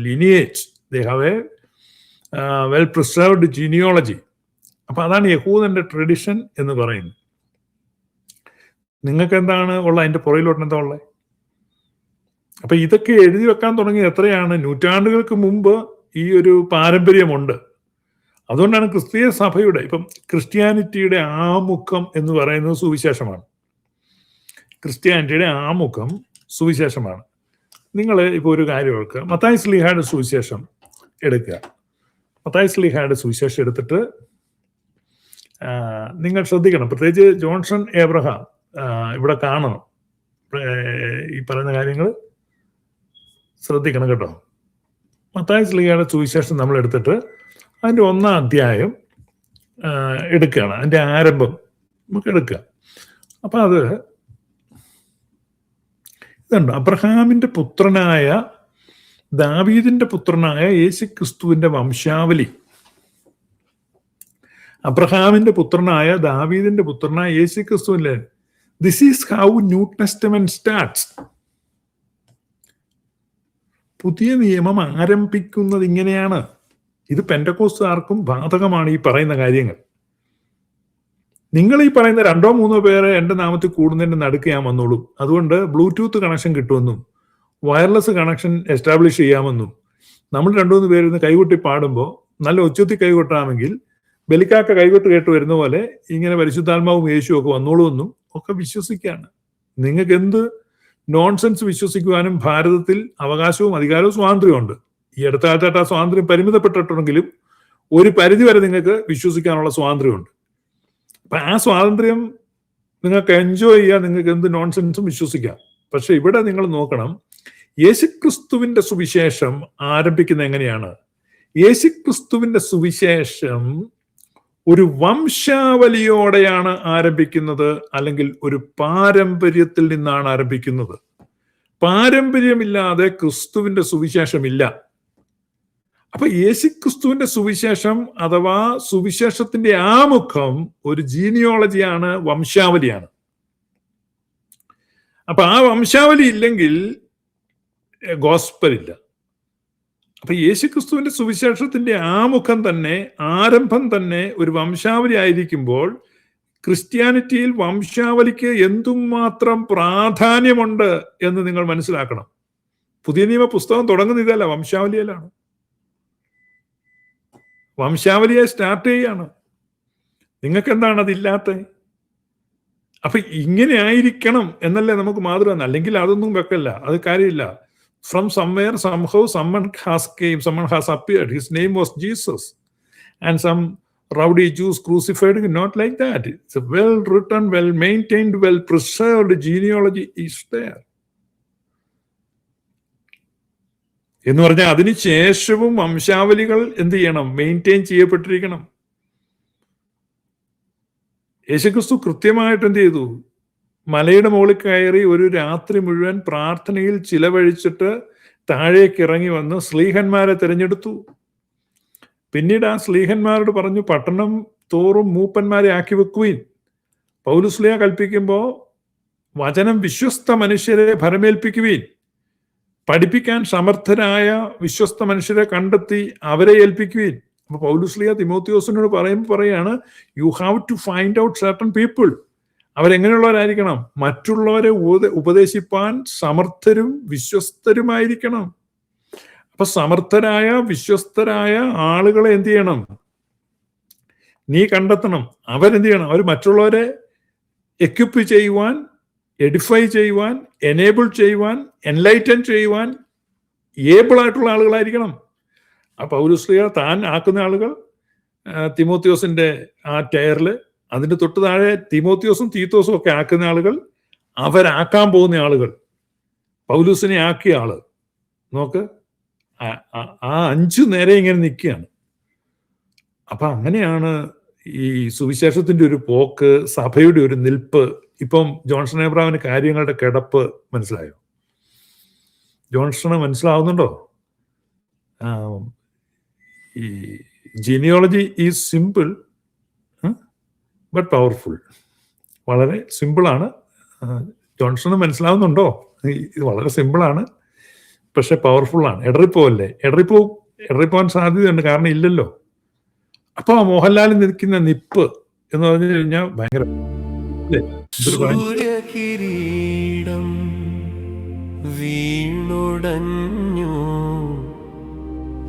lineage. They have a well-preserved genealogy. അപ്പൊ അതാണ് യഹൂദന്റെ ട്രഡിഷൻ എന്ന് പറയുന്നത്. നിങ്ങൾക്ക് എന്താണ് ഉള്ള അതിന്റെ പുറയിലോട്ട് എന്താ ഉള്ളത്? അപ്പൊ ഇതൊക്കെ എഴുതി വെക്കാൻ തുടങ്ങി എത്രയാണ്? നൂറ്റാണ്ടുകൾക്ക് മുമ്പ് ഈ ഒരു പാരമ്പര്യമുണ്ട്. അതുകൊണ്ടാണ് ക്രിസ്തീയ സഭയുടെ ഇപ്പം ക്രിസ്ത്യാനിറ്റിയുടെ ആമുഖം എന്ന് പറയുന്നത് സുവിശേഷമാണ്. ക്രിസ്ത്യാനിറ്റിയുടെ ആമുഖം സുവിശേഷമാണ്. നിങ്ങൾ ഇപ്പോൾ ഒരു കാര്യം ഓർക്കുക, മത്തായി ശ്ലീഹായുടെ സുവിശേഷം എടുക്കുക. മത്തായി ശ്ലീഹായുടെ സുവിശേഷം എടുത്തിട്ട് നിങ്ങൾ ശ്രദ്ധിക്കണം, പ്രത്യേകിച്ച് ജോൺസൺ ഏബ്രഹാം ഇവിടെ കാണണം, ഈ പറയുന്ന കാര്യങ്ങൾ ശ്രദ്ധിക്കണം കേട്ടോ. മത്തായി ശ്ലീഹായുടെ സുവിശേഷം നമ്മൾ എടുത്തിട്ട് അതിൻ്റെ 1-ാം അധ്യായം എടുക്കുകയാണ്, അതിൻ്റെ ആരംഭം നമുക്ക് എടുക്കുക. അപ്പം അത് ഇതുണ്ട്, അബ്രഹാമിൻ്റെ പുത്രനായ ദാവീദിന്റെ പുത്രനായ യേശുക്രിസ്തുവിന്റെ വംശാവലി. അബ്രഹാമിന്റെ പുത്രനായ ദാവീദിന്റെ പുത്രനായ യേശുക്രിസ്തുവിന്റെ, this is how new testament starts. പുതിയ നിയമം ആരംഭിക്കുന്നത് ഇങ്ങനെയാണ്. ഇത് പെന്തക്കോസ്തുകാർക്കും ബാധകമാണ് ഈ പറയുന്ന കാര്യങ്ങൾ. നിങ്ങൾ ഈ പറയുന്ന 2-3 പേരെ എൻ്റെ നാമത്തിൽ കൂടുന്നതിന്റെ നടുക്ക് ഞാൻ വന്നോളൂ, അതുകൊണ്ട് ബ്ലൂടൂത്ത് കണക്ഷൻ കിട്ടുമെന്നും വയർലെസ് കണക്ഷൻ എസ്റ്റാബ്ലിഷ് ചെയ്യാമെന്നും, നമ്മൾ 2-3 പേരിന്ന് കൈകൊട്ടി പാടുമ്പോൾ നല്ല ഒച്ചത്തി കൈകൊട്ടാമെങ്കിൽ ബലിക്കാക്ക കൈകൊട്ട് കേട്ട് വരുന്ന പോലെ ഇങ്ങനെ പരിശുദ്ധാത്മാവും യേശുവും ഒക്കെ വന്നോളൂവെന്നും ഒക്കെ വിശ്വസിക്കുകയാണ്. നിങ്ങൾക്ക് എന്ത് നോൺസെൻസ് വിശ്വസിക്കുവാനും ഭാരതത്തിൽ അവകാശവും അധികാരവും സ്വാതന്ത്ര്യമുണ്ട്. ഈ അടുത്ത കാലത്തായിട്ട് ആ സ്വാതന്ത്ര്യം പരിമിതപ്പെട്ടിട്ടുണ്ടെങ്കിലും ഒരു പരിധി വരെ നിങ്ങൾക്ക് വിശ്വസിക്കാനുള്ള സ്വാതന്ത്ര്യമുണ്ട്. അപ്പൊ ആ സ്വാതന്ത്ര്യം നിങ്ങൾക്ക് എൻജോയ് ചെയ്യാൻ, നിങ്ങൾക്ക് എന്ത് നോൺസെൻസും വിശ്വസിക്കാം. പക്ഷെ ഇവിടെ നിങ്ങൾ നോക്കണം, യേശുക്രിസ്തുവിന്റെ സുവിശേഷം ആരംഭിക്കുന്നത് എങ്ങനെയാണ്? യേശുക്രിസ്തുവിന്റെ സുവിശേഷം ഒരു വംശാവലിയോടെയാണ് ആരംഭിക്കുന്നത്, അല്ലെങ്കിൽ ഒരു പാരമ്പര്യത്തിൽ നിന്നാണ് ആരംഭിക്കുന്നത്. പാരമ്പര്യമില്ലാതെ ക്രിസ്തുവിന്റെ സുവിശേഷമില്ല. അപ്പൊ യേശുക്രിസ്തുവിന്റെ സുവിശേഷം അഥവാ സുവിശേഷത്തിന്റെ ആമുഖം ഒരു ജീനിയോളജിയാണ്, വംശാവലിയാണ്. അപ്പൊ ആ വംശാവലി ഇല്ലെങ്കിൽ ഗോസ്പൽ ഇല്ല. അപ്പൊ യേശുക്രിസ്തുവിന്റെ സുവിശേഷത്തിന്റെ ആമുഖം തന്നെ, ആരംഭം തന്നെ ഒരു വംശാവലി ആയിരിക്കുമ്പോൾ ക്രിസ്ത്യാനിറ്റിയിൽ വംശാവലിക്ക് എന്തുമാത്രം പ്രാധാന്യമുണ്ട് എന്ന് നിങ്ങൾ മനസ്സിലാക്കണം. പുതിയ നിയമ പുസ്തകം തുടങ്ങുന്ന ഇതല്ല, വംശാവലിയിലാണ്. വംശാവലിയെ സ്റ്റാർട്ട് ചെയ്യാണ്. നിങ്ങൾക്ക് എന്താണ് അതില്ലാത്ത? അപ്പൊ ഇങ്ങനെ ആയിരിക്കണം എന്നല്ലേ നമുക്ക് മാതൃക. അല്ലെങ്കിൽ അതൊന്നും വെക്കല്ല, അത് കാര്യമില്ല. From somewhere, somehow, someone has appeared. His name was Jesus. And some rowdy Jews crucified him. Not like that. It's a well-written, well-maintained, well-preserved genealogy is there. എന്ന് പറഞ്ഞാൽ അതിന് ശേഷവും വംശാവലികൾ എന്ത് ചെയ്യണം? മെയിൻറ്റെയിൻ ചെയ്യപ്പെട്ടിരിക്കണം. യേശുക്രിസ്തു കൃത്യമായിട്ട് എന്ത് ചെയ്തു? മലയുടെ മുകളിൽ കയറി ഒരു രാത്രി മുഴുവൻ പ്രാർത്ഥനയിൽ ചിലവഴിച്ചിട്ട് താഴേക്ക് ഇറങ്ങി വന്ന് സ്ലീഹന്മാരെ തിരഞ്ഞെടുത്തു. പിന്നീട് ആ സ്ലീഹന്മാരോട് പറഞ്ഞു, പട്ടണം തോറും മൂപ്പന്മാരെ ആക്കി വെക്കുവിൻ. പൗലുസ്ലീഹ കൽപ്പിക്കുമ്പോൾ വചനം വിശ്വസ്ത മനുഷ്യരെ ഭരമേൽപ്പിക്കുവിൻ. പഠിപ്പിക്കാൻ സമർത്ഥരായ വിശ്വസ്ത മനുഷ്യരെ കണ്ടെത്തി അവരെ ഏൽപ്പിക്കുവിൻ. അപ്പൊ പൗലുസ്ലീഹ തിമോത്തിയോസിനോട് പറയാണ്, you have to find out certain people. അവരെങ്ങനെയുള്ളവരായിരിക്കണം? മറ്റുള്ളവരെ ഉപദേശിപ്പാൻ സമർത്ഥരും വിശ്വസ്തരുമായിരിക്കണം. അപ്പൊ സമർത്ഥരായ വിശ്വസ്തരായ ആളുകളെ എന്ത് ചെയ്യണം? നീ കണ്ടെത്തണം. അവരെന്ത് ചെയ്യണം? അവർ മറ്റുള്ളവരെ എക്വിപ്പ് ചെയ്യുവാൻ, എഡിഫൈ ചെയ്യുവാൻ, എനേബിൾ ചെയ്യുവാൻ, എൻലൈറ്റൻ ചെയ്യുവാൻ ഏബിൾ ആയിട്ടുള്ള ആളുകളായിരിക്കണം. ആ പൗലുസ്ലീഹ താൻ ആക്കുന്ന ആളുകൾ തിമോത്തിയോസിന്റെ ആ ടയറിൽ, അതിന്റെ തൊട്ട് താഴെ തിമോത്തിയോസും തീത്തോസും ഒക്കെ ആക്കുന്ന ആളുകൾ, അവരാക്കാൻ പോകുന്ന ആളുകൾ, പൗലൂസിനെ ആക്കിയ ആള്. നോക്ക്, ആ 5 നേരെ ഇങ്ങനെ നിൽക്കുകയാണ്. അപ്പൊ അങ്ങനെയാണ് ഈ സുവിശേഷത്തിന്റെ ഒരു പോക്ക്, സഭയുടെ ഒരു നിൽപ്പ്. ഇപ്പം ജോൺസൺ ഏബ്രഹാമിന് കാര്യങ്ങളുടെ കിടപ്പ് മനസ്സിലായോ? ജോൺസണ് മനസ്സിലാവുന്നുണ്ടോ? ഈ genealogy is simple but powerful. വളരെ സിമ്പിളാണ്. ജോൺസണ് മനസ്സിലാവുന്നുണ്ടോ? ഇത് വളരെ സിമ്പിളാണ്, പക്ഷെ പവർഫുള്ളാണ്. എടറിപ്പോവല്ലേ? എടറിപ്പോവാൻ സാധ്യതയുണ്ട്, കാരണം ഇല്ലല്ലോ. അപ്പൊ മോഹൻലാൽ നിൽക്കുന്ന നിപ്പ് എന്ന് പറഞ്ഞു കഴിഞ്ഞാൽ ഭയങ്കര സൂര്യകിരീടം വീണുടഞ്ഞു,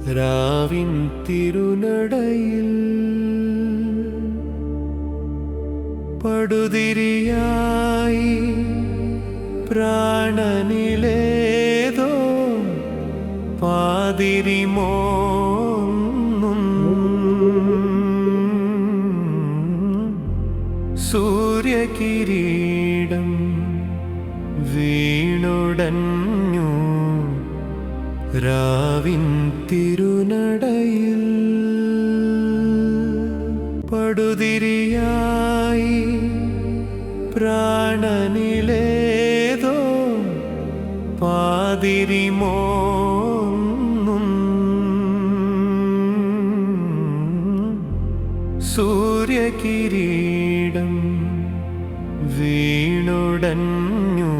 രാവിൻ തിരുനടയിൽ പടുതിരിയായി പ്രാണനിലേതോ പാതിരിമോന്നും സൂര്യകിരീടം വീണുടഞ്ഞു രാവിൻ തിരുനടയിൽ പടുതിരിയായി പ്രാണനിലേതോ പാതിരിമോന്നും സൂര്യകിരീടം വീണുടഞ്ഞു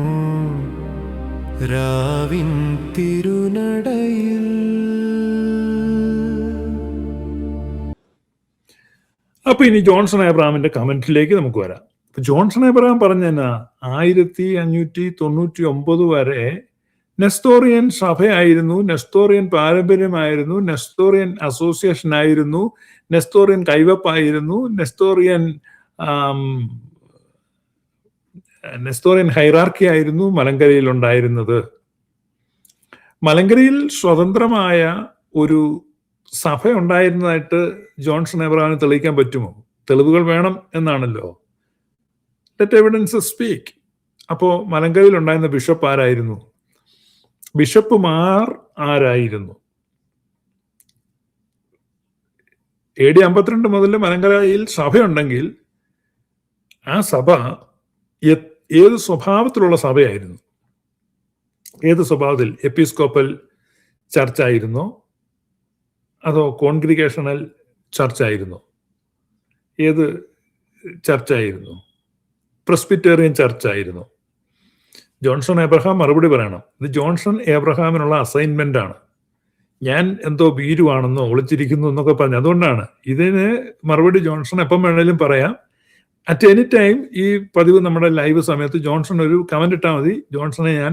രാവിൻ തിരുനടയിൽ. അപ്പൊ ഇനി ജോൺസൺ എബ്രഹാമിന്റെ കമന്റിലേക്ക് നമുക്ക് വരാം. ജോൺസൺ എബ്രഹാം പറഞ്ഞ 1599 വരെ നെസ്തോറിയൻ സഭയായിരുന്നു, നെസ്തോറിയൻ പാരമ്പര്യമായിരുന്നു, നെസ്തോറിയൻ അസോസിയേഷൻ ആയിരുന്നു, നെസ്തോറിയൻ കൈവപ്പായിരുന്നു, നെസ്തോറിയൻ ഹൈറാർക്കി ആയിരുന്നു മലങ്കരയിൽ ഉണ്ടായിരുന്നത്. മലങ്കരയിൽ സ്വതന്ത്രമായ ഒരു സഭ ഉണ്ടായിരുന്നതായിട്ട് ജോൺസൺ എബ്രഹാമിന് തെളിയിക്കാൻ പറ്റുമോ? തെളിവുകൾ വേണം എന്നാണല്ലോ. Let evidence speak. അപ്പോ മലങ്കരയിൽ ഉണ്ടായിരുന്ന ബിഷപ്പ് ആരായിരുന്നു? ബിഷപ്പുമാർ ആരായിരുന്നു? AD 52 മുതൽ മലങ്കരയിൽ സഭയുണ്ടെങ്കിൽ ആ സഭ ഏത് സ്വഭാവത്തിലുള്ള സഭയായിരുന്നു? ഏത് സ്വഭാവത്തിൽ? എപ്പിസ്കോപ്പൽ ചർച്ചായിരുന്നോ അതോ കോൺഗ്രിഗേഷണൽ ചർച്ചായിരുന്നോ? ഏത് ചർച്ചായിരുന്നു? പ്രസ്ബിറ്റേറിയൻ ചർച്ചായിരുന്നു? ജോൺസൺ എബ്രഹാം മറുപടി പറയണം. ഇത് ജോൺസൺ എബ്രഹാമിനുള്ള അസൈൻമെന്റ് ആണ്. ഞാൻ എന്തോ ഭീരുവാണെന്നോ ഒളിച്ചിരിക്കുന്നു എന്നൊക്കെ പറഞ്ഞു. അതുകൊണ്ടാണ് ഇതിന് മറുപടി ജോൺസൺ എപ്പം വേണേലും പറയാം. അറ്റ് എനി ടൈം ഈ പതിവ് നമ്മുടെ ലൈവ് സമയത്ത് ജോൺസൺ ഒരു കമന്റ് ഇട്ടാൽ മതി. ജോൺസണെ ഞാൻ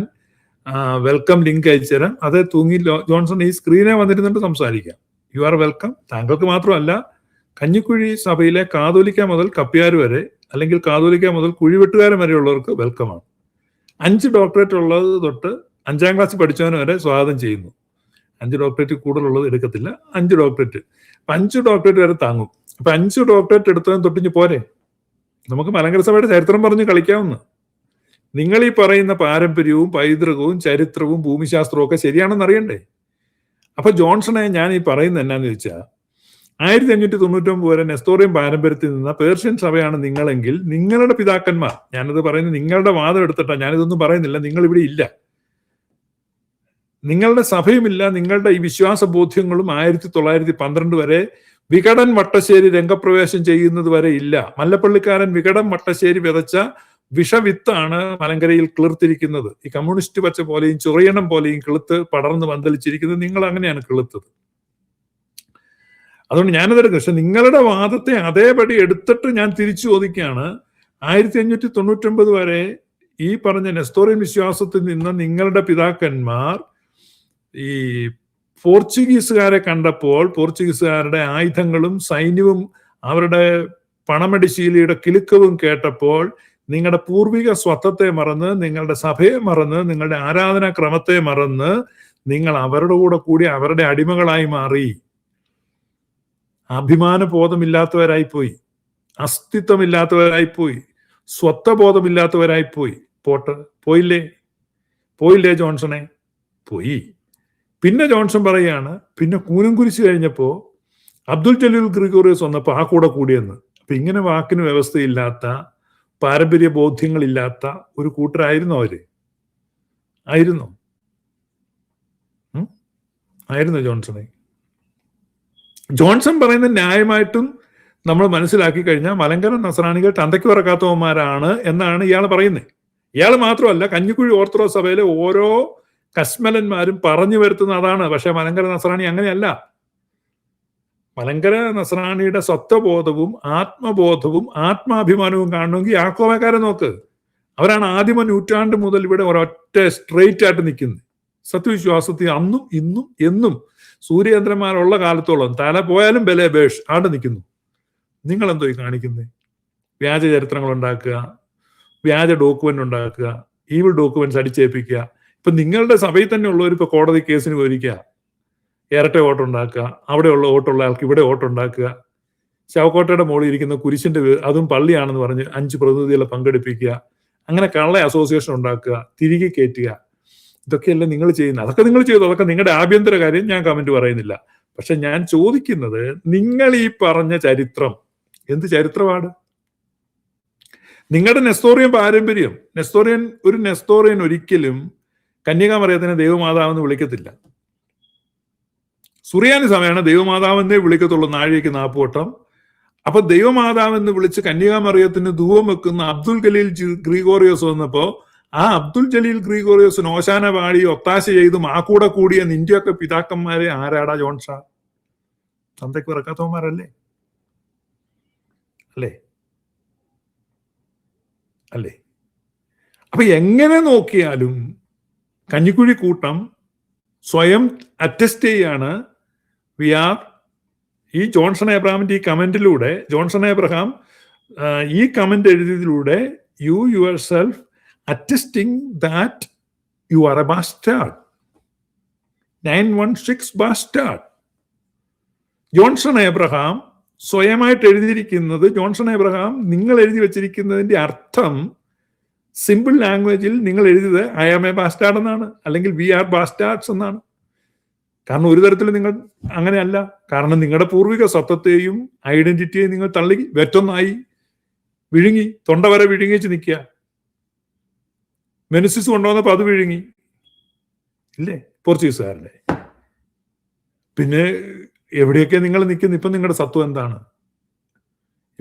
വെൽക്കം ലിങ്ക് അയച്ചു തരാം. അത് തൂങ്ങി ജോൺസൺ ഈ സ്ക്രീനെ വന്നിരുന്നിട്ട് സംസാരിക്കാം. You are welcome. താങ്കൾക്ക് മാത്രമല്ല, കഞ്ഞിക്കുഴി സഭയിലെ കാതോലിക്ക മുതൽ കപ്പ്യാർ വരെ, അല്ലെങ്കിൽ കാതോലിക്ക മുതൽ കുഴിവെട്ടുകാരൻ വരെയുള്ളവർക്ക് വെൽക്കമാണ്. 5 ഡോക്ടറേറ്റ് ഉള്ളത് തൊട്ട് 5ാം ക്ലാസ് പഠിച്ചവന് വരെ സ്വാഗതം ചെയ്യുന്നു. 5 ഡോക്ടറേറ്റ് കൂടുതലുള്ളത് എടുക്കത്തില്ല. 5 ഡോക്ടറേറ്റ് 5 ഡോക്ടറേറ്റ് വരെ താങ്ങും. അപ്പൊ 5 ഡോക്ടറേറ്റ് എടുത്തവൻ തൊട്ടിഞ്ഞ് പോരെ. നമുക്ക് മലങ്കര സഭയുടെ ചരിത്രം പറഞ്ഞ് കളിക്കാവുന്ന. നിങ്ങൾ ഈ പറയുന്ന പാരമ്പര്യവും പൈതൃകവും ചരിത്രവും ഭൂമിശാസ്ത്രവും ഒക്കെ ശരിയാണെന്ന് അറിയണ്ടേ? അപ്പൊ ജോൺസണെ ഞാൻ ഈ പറയുന്നത് എന്നാന്ന് ചോദിച്ചാൽ, 1599 വരെ നെസ്തോറിയൻ പാരമ്പര്യത്തിൽ നിന്ന പേർഷ്യൻ സഭയാണ് നിങ്ങളെങ്കിൽ നിങ്ങളുടെ പിതാക്കന്മാർ, ഞാനത് പറയുന്നത് നിങ്ങളുടെ വാദം എടുത്തിട്ടാണ്, ഞാനിതൊന്നും പറയുന്നില്ല, നിങ്ങൾ ഇവിടെ ഇല്ല, നിങ്ങളുടെ സഭയുമില്ല, നിങ്ങളുടെ ഈ വിശ്വാസ ബോധ്യങ്ങളും 1912 വരെ വികടൻ വട്ടശ്ശേരി രംഗപ്രവേശം ചെയ്യുന്നത് വരെ ഇല്ല. മല്ലപ്പള്ളിക്കാരൻ വികടൻ വട്ടശ്ശേരി വിതച്ച വിഷവിത്താണ് മലങ്കരയിൽ കിളിർത്തിരിക്കുന്നത്. ഈ കമ്മ്യൂണിസ്റ്റ് പച്ച പോലെയും ചൊറിയണം പോലെയും കിളുത്ത് പടർന്ന് പന്തലിച്ചിരിക്കുന്നത് നിങ്ങൾ അങ്ങനെയാണ് കിളുത്തത്. അതുകൊണ്ട് ഞാനതെടുക്കും. പക്ഷെ നിങ്ങളുടെ വാദത്തെ അതേപടി എടുത്തിട്ട് ഞാൻ തിരിച്ചു ചോദിക്കുകയാണ്. 1599 വരെ ഈ പറഞ്ഞ നെസ്തോറിയൻ വിശ്വാസത്തിൽ നിന്ന് നിങ്ങളുടെ പിതാക്കന്മാർ ഈ പോർച്ചുഗീസുകാരെ കണ്ടപ്പോൾ, പോർച്ചുഗീസുകാരുടെ ആയുധങ്ങളും സൈന്യവും അവരുടെ പണമടിശീലിയുടെ കിലുക്കവും കേട്ടപ്പോൾ നിങ്ങളുടെ പൂർവിക സ്വത്വത്തെ മറന്ന്, നിങ്ങളുടെ സഭയെ മറന്ന്, നിങ്ങളുടെ ആരാധനാക്രമത്തെ മറന്ന് നിങ്ങൾ അവരുടെ കൂടി അവരുടെ അടിമകളായി മാറി. അഭിമാനബോധമില്ലാത്തവരായിപ്പോയി, അസ്തിത്വമില്ലാത്തവരായിപ്പോയി, സ്വത്വബോധമില്ലാത്തവരായിപ്പോയി. പോയില്ലേ ജോൺസണെ? പോയി. പിന്നെ ജോൺസൺ പറയുകയാണ്, പിന്നെ കൂനും കുരിശ് കഴിഞ്ഞപ്പോ അബ്ദുൽ ജലീൽ ഗ്രിഗോറിയസ് വന്നപ്പോ ആ കൂടിയെന്ന്. അപ്പൊ ഇങ്ങനെ വാക്കിന് വ്യവസ്ഥയില്ലാത്ത, പാരമ്പര്യ ബോധ്യങ്ങളില്ലാത്ത ഒരു കൂട്ടരായിരുന്നു അവര്. ആയിരുന്നു ജോൺസണെ? ജോൺസൺ പറയുന്നത് ന്യായമായിട്ടും നമ്മൾ മനസ്സിലാക്കി കഴിഞ്ഞാൽ മലങ്കര നസ്രാണികൾ തന്തയ്ക്ക് പറക്കാത്തവന്മാരാണ് എന്നാണ് ഇയാൾ പറയുന്നത്. ഇയാൾ മാത്രമല്ല, കഞ്ഞിക്കുഴി ഓർത്തഡോക്സ് സഭയിലെ ഓരോ കശ്മലന്മാരും പറഞ്ഞു വരുത്തുന്ന അതാണ്. പക്ഷെ മലങ്കര നസ്രാണി അങ്ങനെയല്ല. മലങ്കര നസ്രാണിയുടെ സ്വത്വബോധവും ആത്മബോധവും ആത്മാഭിമാനവും കാണണമെങ്കിൽ യാക്കോബക്കാരെ നോക്ക്. അവരാണ് ആദിമ നൂറ്റാണ്ട് മുതൽ ഇവിടെ ഒരൊറ്റ സ്ട്രെയിറ്റ് ആയിട്ട് നിൽക്കുന്നത്. സത്യവിശ്വാസത്തിൽ അന്നും ഇന്നും എന്നും സൂര്യചന്ദ്രന്മാരുള്ള കാലത്തോളം തല പോയാലും ബലേ ബേഷ് ആണ്ട് നിൽക്കുന്നു. നിങ്ങൾ എന്തോ ഈ കാണിക്കുന്നത്? വ്യാജ ചരിത്രങ്ങൾ ഉണ്ടാക്കുക, വ്യാജ ഡോക്യുമെന്റ് ഉണ്ടാക്കുക, ഈവിൾ ഡോക്യുമെന്റ്സ് അടിച്ചേൽപ്പിക്കുക. ഇപ്പൊ നിങ്ങളുടെ സഭയിൽ തന്നെ ഉള്ളവർ ഇപ്പൊ കോടതി കേസിന് പോയിരിക്കുക, ഇരട്ട വോട്ടുണ്ടാക്കുക, അവിടെയുള്ള വോട്ടുള്ള ആൾക്ക് ഇവിടെ വോട്ടുണ്ടാക്കുക, ശവക്കോട്ടയുടെ മുകളിൽ ഇരിക്കുന്ന കുരിശിന്റെ അതും പള്ളിയാണെന്ന് പറഞ്ഞ് 5 പ്രതിനിധികളെ പങ്കെടുപ്പിക്കുക, അങ്ങനെ കള്ള അസോസിയേഷൻ ഉണ്ടാക്കുക, തിരികെ കയറ്റുക. ഇതൊക്കെയല്ല നിങ്ങൾ ചെയ്യുന്നത്. അതൊക്കെ നിങ്ങൾ ചെയ്തു, അതൊക്കെ നിങ്ങളുടെ ആഭ്യന്തര കാര്യം, ഞാൻ കമന്റ് പറയുന്നില്ല. പക്ഷെ ഞാൻ ചോദിക്കുന്നത്, നിങ്ങൾ ഈ പറഞ്ഞ ചരിത്രം എന്ത് ചരിത്രമാണ്? നിങ്ങളുടെ നെസ്തോറിയൻ പാരമ്പര്യം, ഒരു നെസ്തോറിയൻ ഒരിക്കലും കന്യകാമറിയത്തിനെ ദൈവമാതാവെന്ന് വിളിക്കത്തില്ല. സുറിയാനി സമയമാണ് ദൈവമാതാവെന്നേ വിളിക്കത്തുള്ളൂ, നാഴികയ്ക്ക് 40 വട്ടം. അപ്പൊ ദൈവമാതാവെന്ന് വിളിച്ച് കന്യകാമറിയത്തിന് ധൂപം വെക്കുന്ന അബ്ദുൽ ജലീൽ ഗ്രിഗോറിയോസ് വന്നപ്പോ ആ അബ്ദുൽ ജലീൽ ഗ്രിഗോറിയോസിന് ഓശാന പാടി ഒത്താശ ചെയ്തും ആ കൂടെ കൂടിയ നിന്റെയൊക്കെ പിതാക്കന്മാരെ ആരാടാ ജോൺഷാ? തന്തയ്ക്ക് ഇറക്കാത്തവന്മാരല്ലേ? അല്ലേ? അല്ലേ? അപ്പൊ എങ്ങനെ നോക്കിയാലും കഞ്ഞിക്കുഴി കൂട്ടം സ്വയം അറ്റസ്റ്റ് ചെയ്യാണ്. ഈ ജോൺസൺ എബ്രഹാമിന്റെ ഈ കമന്റിലൂടെ, ജോൺസൺ എബ്രഹാം ഈ കമന്റ് എഴുതിയതിലൂടെ you yourself attesting that you are a bastard, 916 bastard. Johnson Abraham സ്വയമായിട്ട് എഴുതിയിരിക്കുന്നത്, ജോൺസൺ എബ്രഹാം നിങ്ങൾ എഴുതി വെച്ചിരിക്കുന്നതിന്റെ അർത്ഥം സിമ്പിൾ ലാംഗ്വേജിൽ നിങ്ങൾ എഴുതിയത് ഐ ആം എ ബാസ്റ്റാർഡ് എന്നാണ്, അല്ലെങ്കിൽ വി ആർ ബാസ്റ്റാർഡ്സ് എന്നാണ്. കാരണം ഒരു തരത്തിൽ നിങ്ങൾ അങ്ങനെയല്ല. കാരണം നിങ്ങളുടെ പൂർവിക സത്വത്തെയും ഐഡന്റിറ്റിയെയും നിങ്ങൾ തള്ളി വെറ്റൊന്നായി വിഴുങ്ങി, തൊണ്ട വരെ വിഴുങ്ങിച്ച് നിൽക്കുക. മെനിസിസ് കൊണ്ടുവന്നപ്പോൾ അത് വിഴുങ്ങി ഇല്ലേ പോർച്ചുഗീസുകാരനെ. പിന്നെ എവിടെയൊക്കെ നിങ്ങൾ നിൽക്കുന്നു? ഇപ്പൊ നിങ്ങളുടെ സത്വം എന്താണ്?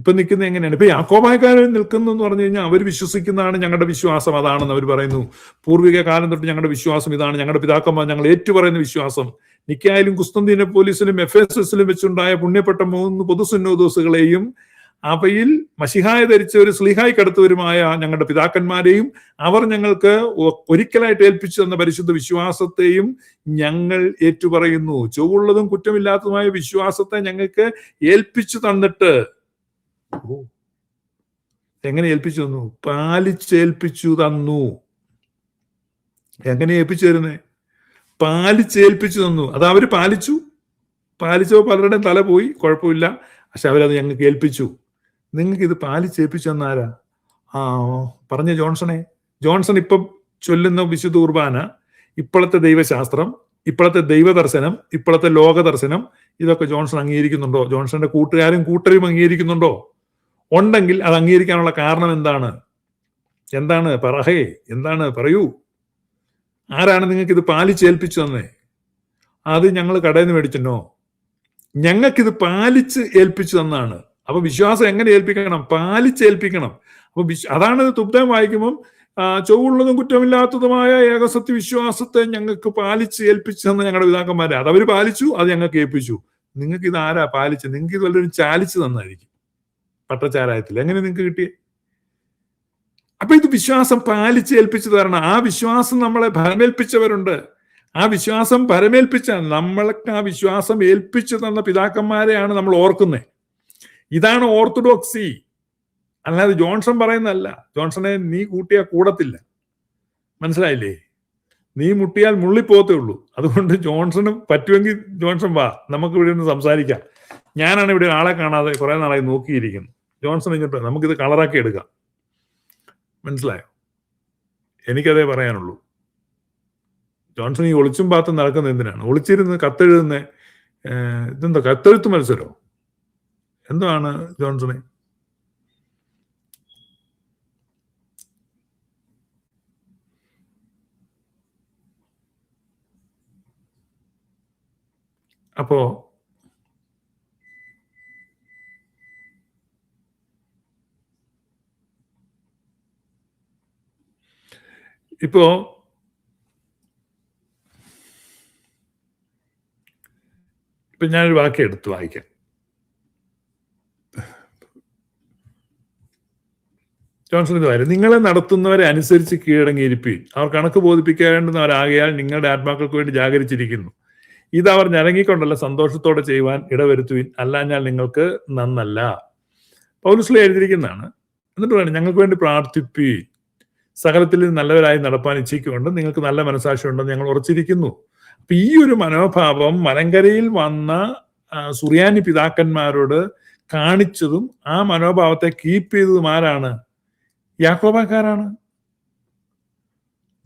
ഇപ്പൊ നിൽക്കുന്നത് എങ്ങനെയാണ്? ഇപ്പൊ യാക്കോബായക്കാരൻ നിൽക്കുന്നു എന്ന് പറഞ്ഞു കഴിഞ്ഞാൽ അവർ വിശ്വസിക്കുന്നതാണ് ഞങ്ങളുടെ വിശ്വാസം, അതാണെന്ന് അവർ പറയുന്നു. പൂർവിക കാലം തൊട്ട് ഞങ്ങളുടെ വിശ്വാസം ഇതാണ്, ഞങ്ങളുടെ പിതാക്കന്മാർ ഞങ്ങൾ ഏറ്റുപറയുന്ന വിശ്വാസം. നിക്കായാലും കുസ്തന്തീനോപ്പോലിസിലും എഫേസസിലും വെച്ചുണ്ടായ പുണ്യപ്പെട്ട 3 പൊതുസുന്നോദോസുകളെയും അവയിൽ മശിഹായ ധരിച്ച ഒരു സ്ലീഹായ്ക്കടുത്തവരുമായ ഞങ്ങളുടെ പിതാക്കന്മാരെയും അവർ ഞങ്ങൾക്ക് ഒരിക്കലായിട്ട് ഏൽപ്പിച്ചു തന്ന പരിശുദ്ധ വിശ്വാസത്തെയും ഞങ്ങൾ ഏറ്റുപറയുന്നു. ചൊവ്വുള്ളതും കുറ്റമില്ലാത്തതുമായ വിശ്വാസത്തെ ഞങ്ങൾക്ക് ഏൽപ്പിച്ചു തന്നിട്ട്, എങ്ങനെ ഏൽപ്പിച്ചു തന്നു? പാലിച്ചേൽപ്പിച്ചു തന്നു. എങ്ങനെ ഏൽപ്പിച്ചു തരുന്നേ? പാലിച്ചേൽപ്പിച്ചു തന്നു. അത് അവര് പാലിച്ചോ പലരുടെയും തല പോയി, കുഴപ്പമില്ല. പക്ഷെ അവരത് ഞങ്ങൾക്ക് ഏൽപ്പിച്ചു. നിങ്ങൾക്ക് ഇത് പാലിച്ചേൽപ്പിച്ചു തന്നാരാ? പറഞ്ഞ ജോൺസൺ ഇപ്പം ചൊല്ലുന്ന വിശുദ്ധ കുർബാന, ഇപ്പോഴത്തെ ദൈവശാസ്ത്രം, ഇപ്പോഴത്തെ ദൈവദർശനം, ഇപ്പോഴത്തെ ലോകദർശനം, ഇതൊക്കെ ജോൺസൺ അംഗീകരിക്കുന്നുണ്ടോ? ജോൺസന്റെ കൂട്ടരും അംഗീകരിക്കുന്നുണ്ടോ? ഉണ്ടെങ്കിൽ അത് അംഗീകരിക്കാനുള്ള കാരണം എന്താണ്? എന്താണ്? പറയൂ. ആരാണ് നിങ്ങൾക്ക് ഇത് പാലിച്ചേൽപ്പിച്ചു തന്നേ? അത് ഞങ്ങൾ കടയിൽ നിന്ന് മേടിച്ചെന്നോ? ഞങ്ങൾക്കിത് പാലിച്ച് ഏൽപ്പിച്ചു തന്നാണ്. അപ്പൊ വിശ്വാസം എങ്ങനെ ഏൽപ്പിക്കണം? പാലിച്ചേൽപ്പിക്കണം. അപ്പൊ അതാണ് തുബ്ദം വായിക്കുമ്പം ചൊവ്വുള്ളതും കുറ്റമില്ലാത്തതുമായ ഏകസത്യ വിശ്വാസത്തെ ഞങ്ങൾക്ക് പാലിച്ച് ഏൽപ്പിച്ചു തന്ന ഞങ്ങളുടെ പിതാക്കന്മാരെ, അത് അവർ പാലിച്ചു, അത് ഞങ്ങൾക്ക് ഏൽപ്പിച്ചു. നിങ്ങൾക്ക് ഇത് ആരാ പാലിച്ച്? നിങ്ങൾക്ക് ഇത് വല്ലവരും ചാലിച്ചു തന്നായിരിക്കും പട്ടച്ചാരായത്തിൽ. എങ്ങനെ നിങ്ങൾക്ക് കിട്ടിയേ? അപ്പൊ ഇത് വിശ്വാസം പാലിച്ച് ഏൽപ്പിച്ചു തരണം. ആ വിശ്വാസം നമ്മളെ ഭരമേൽപ്പിച്ചവരുണ്ട്. ആ വിശ്വാസം പരമേൽപ്പിച്ച നമ്മൾക്ക് ആ വിശ്വാസം ഏൽപ്പിച്ചു തന്ന പിതാക്കന്മാരെയാണ് നമ്മൾ ഓർക്കുന്നത്. ഇതാണ് ഓർത്തഡോക്സി. അല്ലാതെ ജോൺസൺ പറയുന്നതല്ല. ജോൺസനെ നീ കൂട്ടിയാൽ കൂടത്തില്ല, മനസ്സിലായില്ലേ? നീ മുട്ടിയാൽ മുള്ളിപ്പോത്തേ ഉള്ളൂ. അതുകൊണ്ട് ജോൺസണ് പറ്റുമെങ്കിൽ ജോൺസൺ വാ, നമുക്ക് ഇവിടെ നിന്ന് സംസാരിക്കാം. ഞാനാണ് ഇവിടെ ആളെ കാണാതെ കുറെ നാളായി നോക്കിയിരിക്കുന്നു. ജോൺസൺ ഇങ്ങോട്ട് നമുക്കിത് കളറാക്കി എടുക്കാം, മനസ്സിലായോ? എനിക്കതേ പറയാനുള്ളൂ. ജോൺസൺ ഈ ഒളിച്ചും പാത്തും നടക്കുന്ന എന്തിനാണ്? ഒളിച്ചിരുന്ന് കത്തെഴുതുന്ന ഇതെന്താ കത്തെഴുത്ത് മത്സരമോ എന്താണ് ജോൺസണെ? അപ്പോ ഇപ്പോ ഞാനൊരു വാക്യം എടുത്ത് വായിക്കാം. ജോൺസൺ ഇത് വരും: നിങ്ങളെ നടത്തുന്നവരെ അനുസരിച്ച് കീഴടങ്ങിയിരിപ്പീൻ, അവർ കണക്ക് ബോധിപ്പിക്കേണ്ടുന്നവരാകയാൽ നിങ്ങളുടെ ആത്മാക്കൾക്ക് വേണ്ടി ജാഗരിച്ചിരിക്കുന്നു. ഇതവർ ഞരങ്ങിക്കൊണ്ടല്ല സന്തോഷത്തോടെ ചെയ്യുവാൻ ഇടവരുത്തുവിൻ, അല്ലാഞ്ഞാൽ നിങ്ങൾക്ക് നന്നല്ല. പൗലോസ് എഴുതിയിരിക്കുന്നതാണ്. എന്നിട്ട് വേണം ഞങ്ങൾക്ക് വേണ്ടി പ്രാർത്ഥിപ്പീൻ. സകലത്തിൽ നല്ലവരായി നടപ്പാൻ ഇച്ഛിക്കുകൊണ്ട് നിങ്ങൾക്ക് നല്ല മനസാക്ഷി ഉണ്ടെന്ന് ഞങ്ങൾ ഉറച്ചിരിക്കുന്നു. അപ്പൊ ഈ ഒരു മനോഭാവം മലങ്കരയിൽ വന്ന സുറിയാനി പിതാക്കന്മാരോട് കാണിച്ചതും ആ മനോഭാവത്തെ കീപ്പ് ചെയ്തതും ആരാണ്? യാക്കോബക്കാരാണ്.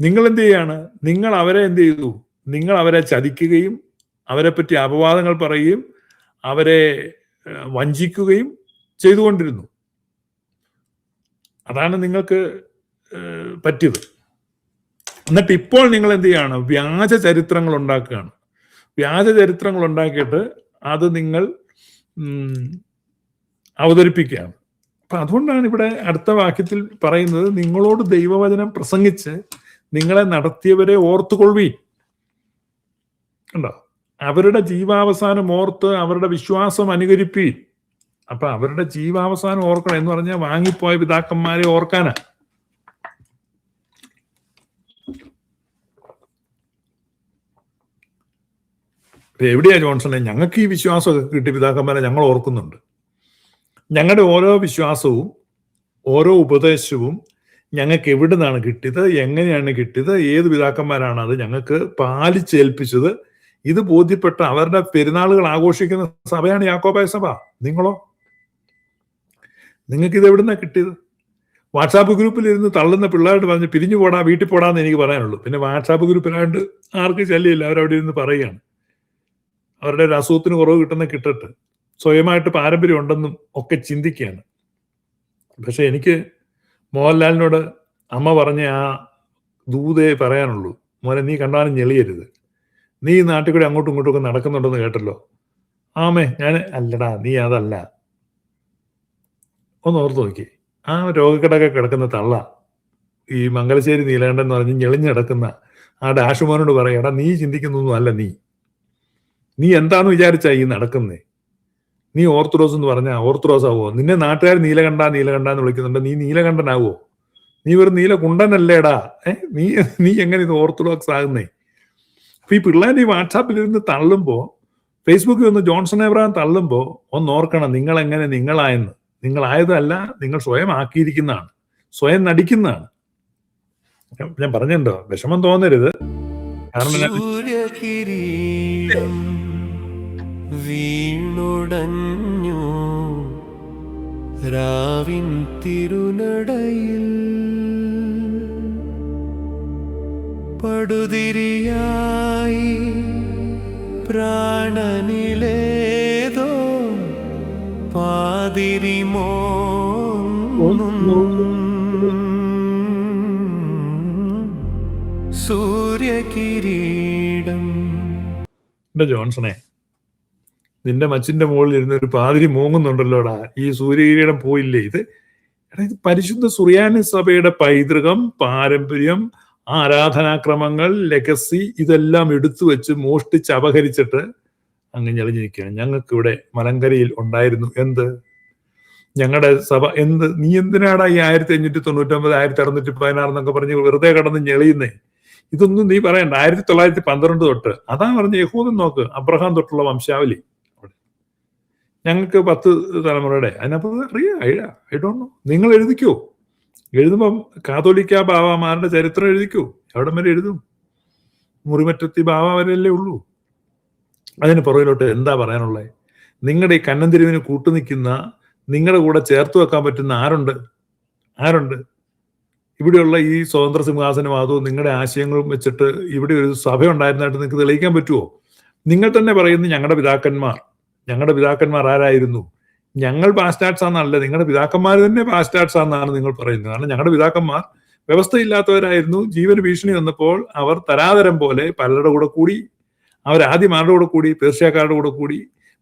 നിങ്ങൾ എന്ത് ചെയ്യാണ്? നിങ്ങൾ അവരെ എന്ത് ചെയ്തു? നിങ്ങൾ അവരെ ചതിക്കുകയും അവരെ പറ്റി അപവാദങ്ങൾ പറയുകയും അവരെ വഞ്ചിക്കുകയും ചെയ്തുകൊണ്ടിരുന്നു. അതാണ് നിങ്ങൾക്ക് പറ്റിയത്. എന്നിട്ട് ഇപ്പോൾ നിങ്ങൾ എന്ത് ചെയ്യാണ്? വ്യാജ ചരിത്രങ്ങൾ ഉണ്ടാക്കുകയാണ്. വ്യാജ ചരിത്രങ്ങൾ ഉണ്ടാക്കിയിട്ട് അത് നിങ്ങൾ അവതരിപ്പിക്കുകയാണ്. അപ്പൊ അതുകൊണ്ടാണ് ഇവിടെ അടുത്ത വാക്യത്തിൽ പറയുന്നത്, നിങ്ങളോട് ദൈവവചനം പ്രസംഗിച്ച് നിങ്ങളെ നടത്തിയവരെ ഓർത്തുകൊള്ളുവീൻ. കണ്ടോ? അവരുടെ ജീവാവസാനം ഓർത്ത് അവരുടെ വിശ്വാസം അനുകരിപ്പീൻ. അപ്പൊ അവരുടെ ജീവാവസാനം ഓർക്കണം എന്ന് പറഞ്ഞാൽ വാങ്ങിപ്പോയ പിതാക്കന്മാരെ ഓർക്കാനാ. എവിടെയാ ജോൺസണെ? ഞങ്ങൾക്ക് ഈ വിശ്വാസമൊക്കെ കിട്ടിയ പിതാക്കന്മാരെ ഞങ്ങൾ ഓർക്കുന്നുണ്ട്. ഞങ്ങളുടെ ഓരോ വിശ്വാസവും ഓരോ ഉപദേശവും ഞങ്ങൾക്ക് എവിടെ നിന്നാണ് കിട്ടിയത്, എങ്ങനെയാണ് കിട്ടിയത്, ഏത് പിതാക്കന്മാരാണ് അത് ഞങ്ങൾക്ക് പാലിച്ചേൽപ്പിച്ചത്, ഇത് ബോധ്യപ്പെട്ട അവരുടെ പെരുന്നാളുകൾ ആഘോഷിക്കുന്ന സഭയാണ് യാക്കോബായ സഭ. നിങ്ങളോ? നിങ്ങൾക്ക് ഇത് എവിടെ നിന്നാണ് കിട്ടിയത്? വാട്സാപ്പ് ഗ്രൂപ്പിൽ ഇരുന്ന് തള്ളുന്ന പിള്ളേരോട് പറഞ്ഞ് പിരിഞ്ഞു പോടാ, വീട്ടിൽ പോടാന്ന് എനിക്ക് പറയാനുള്ളൂ. പിന്നെ വാട്സാപ്പ് ഗ്രൂപ്പിലാണ്ട് ആർക്കും ശല്യമില്ല, അവരവിടെ ഇരുന്ന് പറയുകയാണ്. അവരുടെ ഒരു അസുഖത്തിന് കുറവ് കിട്ടട്ടെ, സ്വയമായിട്ട് പാരമ്പര്യം ഉണ്ടെന്നും ഒക്കെ ചിന്തിക്കുകയാണ്. പക്ഷെ എനിക്ക് മോഹൻലാലിനോട് അമ്മ പറഞ്ഞ ആ ദൂതേ പറയാനുള്ളൂ, മോനെ നീ കണ്ടാലും ഞെളിയരുത്. നീ ഈ നാട്ടിൽ കൂടെ അങ്ങോട്ടും ഇങ്ങോട്ടും ഒക്കെ നടക്കുന്നുണ്ടെന്ന് കേട്ടല്ലോ. ആമേ ഞാൻ അല്ലടാ, നീ അതല്ല. ഒന്ന് ഓർത്ത് നോക്കി, ആ രോഗക്കിടക്കെ കിടക്കുന്ന തള്ള ഈ മംഗലശ്ശേരി നീലകണ്ഠൻ എന്ന് പറഞ്ഞ് ഞെളിഞ്ഞിടക്കുന്ന ആ ഡാഷുമോനോട് പറയടാ, നീ ചിന്തിക്കുന്നൊന്നും അല്ല, നീ എന്താന്ന് വിചാരിച്ചാ ഈ നടക്കുന്നേ? നീ ഓർത്തഡോക്സ് എന്ന് പറഞ്ഞാൽ ഓർത്തഡോക്സ് ആവുമോ? നിന്നെ നാട്ടുകാർ നീലകണ്ഠ എന്ന് വിളിക്കുന്നുണ്ട്, നീ നീലകണ്ഠനാവോ? നീ ഒരു നീലകുണ്ടനല്ലേടാ. നീ എങ്ങനെ ഇത് ഓർത്തഡോക്സ് ആകുന്നേ? അപ്പൊ ഈ പിള്ളേർ ഈ വാട്സാപ്പിൽ ഇരുന്ന് തള്ളുമ്പോ, ഫേസ്ബുക്കിൽ ഒന്ന് ജോൺസൺ എബ്രഹാം തള്ളുമ്പോ ഒന്ന് ഓർക്കണം, നിങ്ങൾ എങ്ങനെ നിങ്ങളായെന്ന്. നിങ്ങളായതല്ല, നിങ്ങൾ സ്വയം ആക്കിയിരിക്കുന്നതാണ്, സ്വയം നടിക്കുന്നതാണ്. ഞാൻ പറഞ്ഞിട്ടുണ്ടോ? വിഷമം തോന്നരുത്. കാരണം വീണുടഞ്ഞു രാവിൻ തിരുനടയിൽ പടുതിരിയായി പ്രാണനിലേതോ പാതിരിമോ സൂര്യകിരീടം. ജോൺസണേ, നിന്റെ മച്ചിന്റെ മുകളിൽ ഇരുന്ന് ഒരു പാതിരി മൂങ്ങുന്നുണ്ടല്ലോടാ, ഈ സൂര്യകിരീടം പോയില്ലേ? ഇത് പരിശുദ്ധ സുറിയാനി സഭയുടെ പൈതൃകം, പാരമ്പര്യം, ആരാധനാക്രമങ്ങൾ, ലെഗസി ഇതെല്ലാം എടുത്തു വെച്ച് മോഷ്ടിച്ച് അപഹരിച്ചിട്ട് അങ്ങ് ഞെളിഞ്ഞിരിക്കുകയാണ്. ഞങ്ങൾക്ക് ഇവിടെ മലങ്കരയിൽ ഉണ്ടായിരുന്നു എന്ത്? ഞങ്ങളുടെ സഭ എന്ത്? നീ എന്തിനാടാ ഈ 1599 1616 എന്നൊക്കെ പറഞ്ഞ് വെറുതെ കടന്ന് ഞെളിയുന്നേ? ഇതൊന്നും നീ പറയണ്ട. 1912 തൊട്ട് അതാ പറഞ്ഞ യഹൂദൻ നോക്ക്, അബ്രഹാം തൊട്ടുള്ള വംശാവലി. ഞങ്ങൾക്ക് 10 തലമുറയുടെ അതിനകത്ത് അറിയാം. I don't know. നിങ്ങൾ എഴുതിക്കോ. എഴുതുമ്പം കാതോലിക്ക ബാവാമാരുടെ ചരിത്രം എഴുതിക്കോ. എവിടം വരെ എഴുതും? മുറിമറ്റത്തി ബാവ വരെയല്ലേ ഉള്ളൂ. അതിന് പുറകിലോട്ട് എന്താ പറയാനുള്ളത്? നിങ്ങളുടെ ഈ കന്നന്തിരിവിന് കൂട്ടുനിൽക്കുന്ന, നിങ്ങളുടെ കൂടെ ചേർത്ത് വെക്കാൻ പറ്റുന്ന ആരുണ്ട്? ഇവിടെയുള്ള ഈ സ്വതന്ത്ര സിംഹാസനവാദവും നിങ്ങളുടെ ആശയങ്ങളും വെച്ചിട്ട് ഇവിടെ ഒരു സഭ ഉണ്ടായിരുന്നായിട്ട് നിങ്ങൾക്ക് തെളിയിക്കാൻ പറ്റുമോ? നിങ്ങൾ തന്നെ പറയുന്നു ഞങ്ങളുടെ പിതാക്കന്മാർ ആരായിരുന്നു? ഞങ്ങൾ പാസ്റ്റാർട്സ് ആണെന്നല്ല, നിങ്ങളുടെ പിതാക്കന്മാർ തന്നെ പാസ്റ്റാർട്സ് ആണെന്നാണ് നിങ്ങൾ പറയുന്നത്. കാരണം ഞങ്ങളുടെ പിതാക്കന്മാർ വ്യവസ്ഥയില്ലാത്തവരായിരുന്നു. ജീവന് ഭീഷണി വന്നപ്പോൾ അവർ തരാതരം പോലെ പലരുടെ കൂടെ കൂടി. അവർ ആദ്യം ആരുടെ കൂടെ കൂടി? പേർഷ്യക്കാരുടെ കൂടെ കൂടി.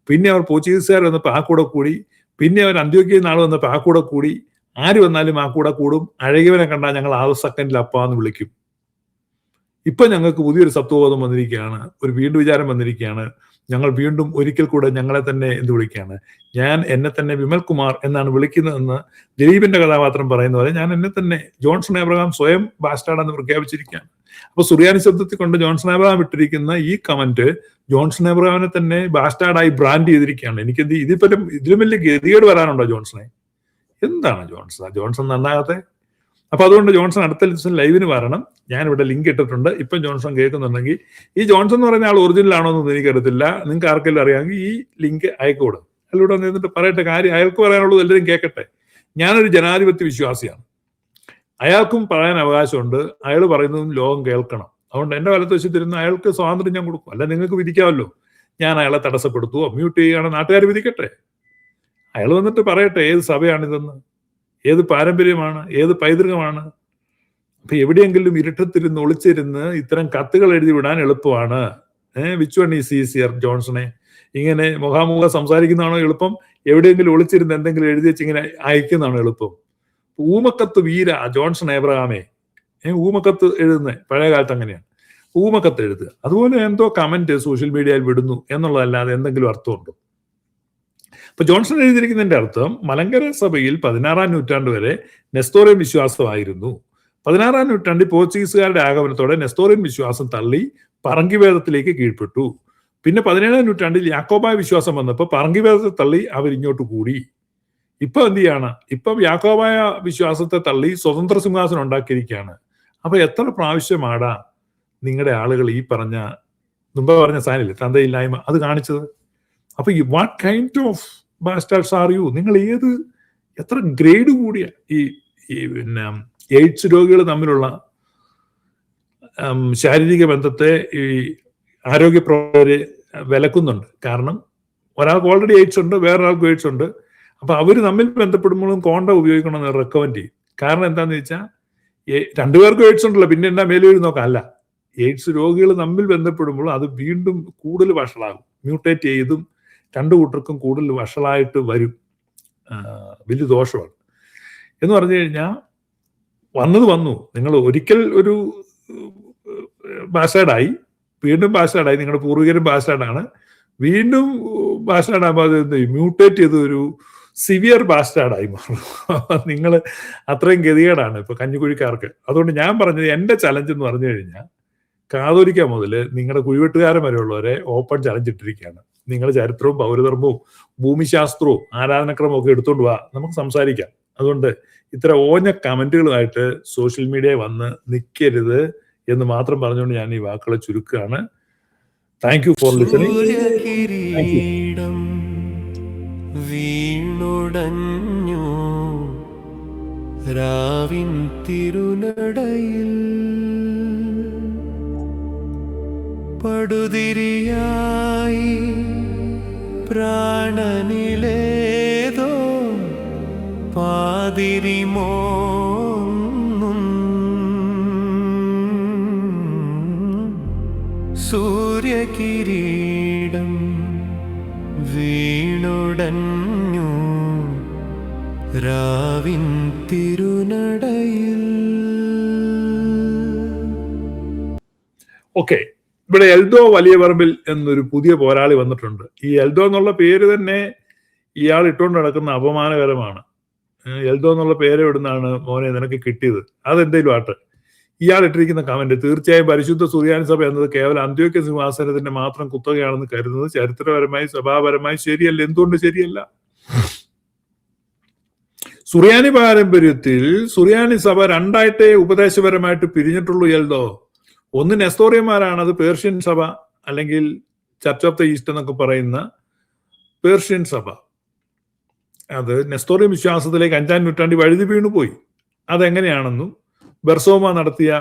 പിന്നെ അവർ പോർച്ചുഗീസുകാർ വന്നപ്പോൾ ആ കൂടെ കൂടി. പിന്നെ അവർ അന്ത്യോക്യയിൽ നാൾ വന്നപ്പോൾ ആ കൂടെ കൂടി. ആര് വന്നാലും ആ കൂടെ കൂടും. അഴകിയവനെ കണ്ടാൽ ഞങ്ങൾ 6 സെക്കൻഡിൽ അപ്പാന്ന് വിളിക്കും. ഇപ്പൊ ഞങ്ങൾക്ക് പുതിയൊരു സത്വബോധം വന്നിരിക്കുകയാണ്, ഒരു വീണ്ടും വിചാരം വന്നിരിക്കുകയാണ്. ഞങ്ങൾ വീണ്ടും ഒരിക്കൽ കൂടെ ഞങ്ങളെ തന്നെ എന്ത് വിളിക്കുകയാണ്? ഞാൻ എന്നെ തന്നെ വിമൽ കുമാർ എന്നാണ് വിളിക്കുന്നതെന്ന് ദിലീപിന്റെ കഥാപാത്രം പറയുന്ന പോലെ ഞാൻ എന്നെ തന്നെ ജോൺസൺ എബ്രഹാം സ്വയം ബാസ്റ്റാർഡെന്ന് പ്രഖ്യാപിച്ചിരിക്കുകയാണ്. അപ്പൊ സുറിയാനി ശബ്ദത്തിൽ കൊണ്ട് ജോൺസൺ എബ്രഹാം ഇട്ടിരിക്കുന്ന ഈ കമന്റ് ജോൺസൺ എബ്രഹാമിനെ തന്നെ ബാസ്റ്റാർഡായി ബ്രാൻഡ് ചെയ്തിരിക്കുകയാണ്. എനിക്ക് ഇതിലും വലിയ ഗതികേട് വരാനുണ്ടോ ജോൺസണെ? എന്താണ് ജോൺസൺ നന്നാകാത്തെ? അപ്പൊ അതുകൊണ്ട് ജോൺസൺ അടുത്ത ദിവസം ലൈവിന് വരണം. ഞാനിവിടെ ലിങ്ക് ഇട്ടിട്ടുണ്ട്. ഇപ്പം ജോൺസൺ കേൾക്കുന്നുണ്ടെങ്കിൽ ഈ ജോൺസൺ എന്ന് പറയുന്ന ആൾ ഒറിജിനൽ ആണോ എന്നൊന്നും എനിക്കറിയത്തില്ല. നിങ്ങൾക്ക് ആർക്കെങ്കിലും അറിയാമെങ്കിൽ ഈ ലിങ്ക് അയക്കൂടും. അതിലൂടെ നിന്നിട്ട് പറയട്ടെ, കാര്യം അയാൾക്ക് പറയാനുള്ളത് എല്ലാവരും കേൾക്കട്ടെ. ഞാനൊരു ജനാധിപത്യ വിശ്വാസിയാണ്. അയാൾക്കും പറയാൻ അവകാശമുണ്ട്. അയാൾ പറയുന്നതും ലോകം കേൾക്കണം. അതുകൊണ്ട് എന്റെ വലത്തുവശത്തിരുന്ന് അയാൾക്ക് സ്വാതന്ത്ര്യം ഞാൻ കൊടുക്കും. അല്ല, നിങ്ങൾക്ക് വിധിക്കാമല്ലോ. ഞാൻ അയാളെ തടസ്സപ്പെടുത്തുവോ മ്യൂട്ട് ചെയ്യുകയാണ്, നാട്ടുകാർ വിധിക്കട്ടെ. അയാൾ വന്നിട്ട് പറയട്ടെ ഏത് സഭയാണിതെന്ന്, ഏത് പാരമ്പര്യമാണ്, ഏത് പൈതൃകമാണ്. അപ്പൊ എവിടെയെങ്കിലും ഇരുട്ടത്തിരുന്ന് ഒളിച്ചിരുന്ന് ഇത്തരം കത്തുകൾ എഴുതി വിടാൻ എളുപ്പമാണ്. വിച്ച് വൺ ഈസ് ഈസിയർ ജോൺസണെ? ഇങ്ങനെ മുഖാമുഖം സംസാരിക്കുന്നതാണോ എളുപ്പം? എവിടെയെങ്കിലും ഒളിച്ചിരുന്ന് എന്തെങ്കിലും എഴുതി വെച്ച് ഇങ്ങനെ അയക്കുന്നതാണോ എളുപ്പം? ഊമക്കത്ത് വീര ജോൺസൺ എബ്രഹാമേ, ഊമക്കത്ത് എഴുതുന്നത് പഴയ കാലത്ത് അങ്ങനെയാണ്. ഊമക്കത്ത് എഴുതുക, അതുപോലെ എന്തോ കമന്റ് സോഷ്യൽ മീഡിയയിൽ വിടുന്നു എന്നുള്ളതല്ലാതെ എന്തെങ്കിലും അർത്ഥമുണ്ടോ? അപ്പൊ ജോൺസൺ എഴുതിയിരിക്കുന്നതിന്റെ അർത്ഥം മലങ്കര സഭയിൽ 16-ാം നൂറ്റാണ്ട് വരെ നെസ്തോറിയൻ വിശ്വാസമായിരുന്നു. 16-ാം നൂറ്റാണ്ടിൽ പോർച്ചുഗീസുകാരുടെ ആഗമനത്തോടെ നെസ്തോറിയൻ വിശ്വാസം തള്ളി പറങ്കിവേദത്തിലേക്ക് കീഴ്പ്പെട്ടു. പിന്നെ 17-ാം നൂറ്റാണ്ടിൽ യാക്കോബായ വിശ്വാസം വന്നപ്പോൾ പറങ്കിവേദത്തെ തള്ളി അവർ ഇങ്ങോട്ട് കൂടി. ഇപ്പൊ എന്ത് ചെയ്യാണ്? ഇപ്പം യാക്കോബായ വിശ്വാസത്തെ തള്ളി സ്വതന്ത്ര സിംഹാസനം ഉണ്ടാക്കിയിരിക്കുകയാണ്. അപ്പൊ എത്ര പ്രാവശ്യമാടാ നിങ്ങളുടെ ആളുകൾ ഈ മുമ്പ് പറഞ്ഞ സാധനമില്ലേ, തന്തയില്ലായ്മ, അത് കാണിച്ചത്? അപ്പൊ what kind of ബാസ്റ്റാർഡ്സ് are you? നിങ്ങൾ എത്ര ഗ്രേഡ് കൂടിയ ഈ പിന്നെ എയ്ഡ്സ് രോഗികൾ തമ്മിലുള്ള ശാരീരിക ബന്ധത്തെ ഈ ആരോഗ്യ പ്രവർത്തകര് വിലക്കുന്നുണ്ട്. കാരണം ഒരാൾക്ക് ഓൾറെഡി എയ്ഡ്സ് ഉണ്ട്, വേറൊരാൾക്ക് എയ്ഡ്സ് ഉണ്ട്. അപ്പൊ അവര് തമ്മിൽ ബന്ധപ്പെടുമ്പോഴും കോണ്ടം ഉപയോഗിക്കണമെന്ന് റെക്കമെൻഡ് ചെയ്യും. കാരണം എന്താന്ന് വെച്ചാൽ രണ്ടുപേർക്കും എയ്ഡ്സ് ഉണ്ടല്ലോ, പിന്നെ എന്താ മേലുവരും നോക്കാം. അല്ല, എയ്ഡ്സ് രോഗികൾ തമ്മിൽ ബന്ധപ്പെടുമ്പോൾ അത് വീണ്ടും കൂടുതൽ വഷളാകും. മ്യൂട്ടേറ്റ് ചെയ്തും രണ്ടു കൂട്ടർക്കും കൂടുതൽ വഷളായിട്ട് വരും. വലിയ ദോഷമാണ്. എന്ന് പറഞ്ഞു കഴിഞ്ഞാൽ വന്നു. നിങ്ങൾ ഒരിക്കൽ ഒരു ബാസ്റ്റാർഡായി, വീണ്ടും ബാസ്റ്റാർഡായി, നിങ്ങളുടെ പൂർവികരും ബാസ്റ്റാർഡാണ്, വീണ്ടും ബാസ്റ്റാർഡാകുമ്പോൾ അത് മ്യൂട്ടേറ്റ് ചെയ്ത് ഒരു സിവിയർ ബാസ്റ്റാർഡായി മാറും. നിങ്ങൾ അത്രയും ഗതികേടാണ് ഇപ്പൊ കഞ്ഞിക്കുഴിക്കാർക്ക്. അതുകൊണ്ട് ഞാൻ പറഞ്ഞത് എന്റെ ചലഞ്ച് എന്ന് പറഞ്ഞു കഴിഞ്ഞാൽ കാതോലിക്ക മുതൽ നിങ്ങളുടെ കുഴിവെട്ടുകാരൻ വരെയുള്ളവരെ ഓപ്പൺ ചലഞ്ച് ഇട്ടിരിക്കുകയാണ്. നിങ്ങൾ ചരിത്രവും പൗരധർമ്മവും ഭൂമിശാസ്ത്രവും ആരാധനക്രമവും ഒക്കെ എടുത്തുകൊണ്ട് വാ, നമുക്ക് സംസാരിക്കാം. അതുകൊണ്ട് ഇത്ര ഓഞ്ഞ കമന്റുകളുമായിട്ട് സോഷ്യൽ മീഡിയ വന്ന് നിൽക്കരുത് എന്ന് മാത്രം പറഞ്ഞുകൊണ്ട് ഞാൻ ഈ വാക്കുകളെ ചുരുക്കുകയാണ്. Thank you for listening. വീണുടഞ്ഞു രാവിൻ തിരുനടയിൽ പടുതിരിയായി പ്രാണനിലേതോ പാതിരിമോന്നും സൂര്യകിരീടം വീണുടഞ്ഞു രാവിൻ തിരുനടയിൽ. ഓക്കെ, ഇവിടെ എൽദോ വലിയ പറമ്പിൽ എന്നൊരു പുതിയ പോരാളി വന്നിട്ടുണ്ട്. ഈ എൽദോ എന്നുള്ള പേര് തന്നെ ഇയാൾ ഇട്ടുകൊണ്ട് നടക്കുന്ന അപമാനകരമാണ്. എൽദോ എന്നുള്ള പേര് എവിടുന്നാണ് മോനെ നിനക്ക് കിട്ടിയത്? അതെന്തേലും ആട്ടെ. ഇയാൾ ഇട്ടിരിക്കുന്ന കമന്റ് തീർച്ചയായും പരിശുദ്ധ സുറിയാനി സഭ എന്നത് കേവലം അന്ത്യോക്യ സിംഹാസനത്തിന്റെ മാത്രം കുത്തകയാണെന്ന് കരുതുന്നത് ചരിത്രപരമായി സഭാപരമായി ശരിയല്ല. എന്തുകൊണ്ട് ശരിയല്ല? സുറിയാനി പാരമ്പര്യത്തിൽ സുറിയാനി സഭ രണ്ടായിട്ടേ ഉപദേശപരമായിട്ട് പിരിഞ്ഞിട്ടുള്ളൂ. എൽദോ ഒന്ന് നെസ്തോറിയന്മാരാണ്, അത് പേർഷ്യൻ സഭ അല്ലെങ്കിൽ ചർച്ച് ഓഫ് ദ ഈസ്റ്റ് എന്നൊക്കെ പറയുന്ന പേർഷ്യൻ സഭ. അത് നെസ്തോറിയൻ വിശ്വാസത്തിലേക്ക് 5-ാം നൂറ്റാണ്ടിൽ വഴുതി വീണുപോയി. അതെങ്ങനെയാണെന്നും ബെർസോമ നടത്തിയ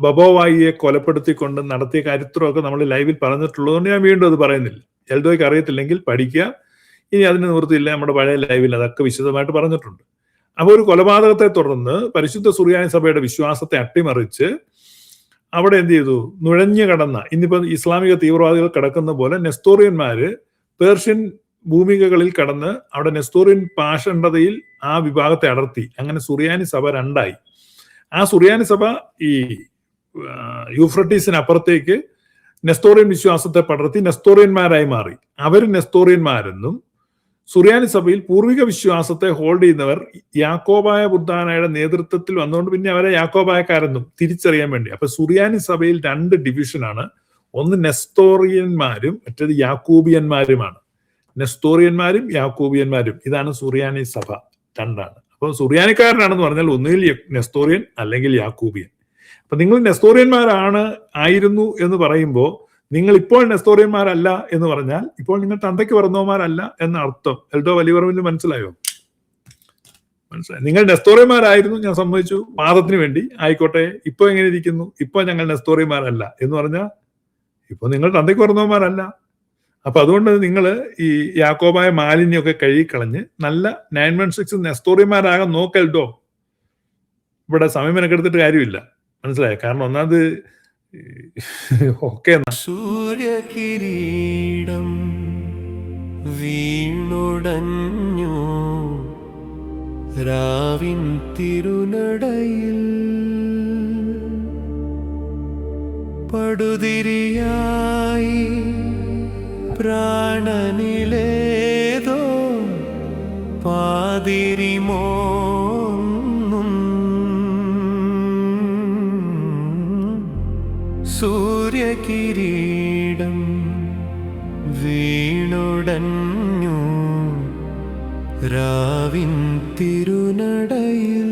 ബബോവായിയെ കൊലപ്പെടുത്തിക്കൊണ്ട് നടത്തിയ ചരിത്രമൊക്കെ നമ്മൾ ലൈവിൽ പറഞ്ഞിട്ടുള്ളതുകൊണ്ട് ഞാൻ വീണ്ടും അത് പറയുന്നില്ല. എൽദോയ്ക്ക് അറിയത്തില്ലെങ്കിൽ പഠിക്കുക. ഇനി അതിന് നിവൃത്തിയില്ല, നമ്മുടെ പഴയ ലൈവിൽ അതൊക്കെ വിശദമായിട്ട് പറഞ്ഞിട്ടുണ്ട്. അപ്പോൾ ഒരു കൊലപാതകത്തെ തുടർന്ന് പരിശുദ്ധ സുറിയാനി സഭയുടെ വിശ്വാസത്തെ അട്ടിമറിച്ച് അവിടെ എന്ത് ചെയ്തു? നുഴഞ്ഞു കടന്ന, ഇന്നിപ്പോ ഇസ്ലാമിക തീവ്രവാദികൾ കിടക്കുന്ന പോലെ നെസ്തോറിയന്മാര് പേർഷ്യൻ ഭൂമികകളിൽ കടന്ന് അവിടെ നെസ്തോറിയൻ പാഷണ്ഡതയിൽ ആ വിഭാഗത്തെ അടർത്തി. അങ്ങനെ സുറിയാനി സഭ രണ്ടായി. ആ സുറിയാനി സഭ ഈ യൂഫ്രട്ടീസിനപ്പുറത്തേക്ക് നെസ്തോറിയൻ വിശ്വാസത്തെ പടർത്തി നെസ്തോറിയന്മാരായി മാറി. അവർ നെസ്തോറിയന്മാരെന്നും സുറിയാനി സഭയിൽ പൂർവിക വിശ്വാസത്തെ ഹോൾഡ് ചെയ്യുന്നവർ യാക്കോബായ ബുദ്ധാനയുടെ നേതൃത്വത്തിൽ വന്നുകൊണ്ട് പിന്നെ അവരെ യാക്കോബായക്കാരെന്നും തിരിച്ചറിയാൻ വേണ്ടി. അപ്പൊ സുറിയാനി സഭയിൽ 2 ഡിവിഷനാണ്. ഒന്ന് നെസ്തോറിയന്മാരും മറ്റേത് യാക്കൂബിയന്മാരുമാണ്. നെസ്തോറിയന്മാരും യാക്കൂബിയന്മാരും, ഇതാണ് സുറിയാനി സഭ, 2ആണ്. അപ്പൊ സുറിയാനിക്കാരനാണെന്ന് പറഞ്ഞാൽ ഒന്നുകിൽ നെസ്തോറിയൻ അല്ലെങ്കിൽ യാക്കൂബിയൻ. അപ്പൊ നിങ്ങൾ ആയിരുന്നു എന്ന് പറയുമ്പോൾ നിങ്ങൾ ഇപ്പോൾ നെസ്തോറിയന്മാരല്ല എന്ന് പറഞ്ഞാൽ ഇപ്പോൾ നിങ്ങൾ തന്തയ്ക്ക് പറഞ്ഞവന്മാരല്ല എന്ന അർത്ഥം. എൽഡോ വലിയവറവിന് മനസ്സിലായോ? മനസ്സിലായി. നിങ്ങൾ നെസ്തോറിയന്മാരായിരുന്നു, ഞാൻ സമ്മതിച്ചു, വാദത്തിന് വേണ്ടി ആയിക്കോട്ടെ. ഇപ്പൊ എങ്ങനെ ഇരിക്കുന്നു? ഇപ്പൊ ഞങ്ങൾ നെസ്തോറിയന്മാരല്ല എന്ന് പറഞ്ഞാൽ ഇപ്പൊ നിങ്ങൾ തന്തയ്ക്ക് പറഞ്ഞവന്മാരല്ല. അപ്പൊ അതുകൊണ്ട് നിങ്ങൾ ഈ യാക്കോബായ മാലിന്യമൊക്കെ കഴുകിക്കളഞ്ഞ് നല്ല 916 നെസ്തോറിയന്മാരാകാൻ നോക്കൽഡോ. ഇവിടെ സമയം മെനക്കെടുത്തിട്ട് കാര്യമില്ല. മനസ്സിലായോ? കാരണം ഒന്നാമത് ഓക്കെ. സൂര്യകിരീടം വീണുടഞ്ഞു രാവിൻ തിരുനടയിൽ, പടുതിരിയായി പ്രാണനിലേതോ പാതിരിമോ സൂര്യകിരീടം വീണുടഞ്ഞു രാവിൻ തിരുനടയിൽ.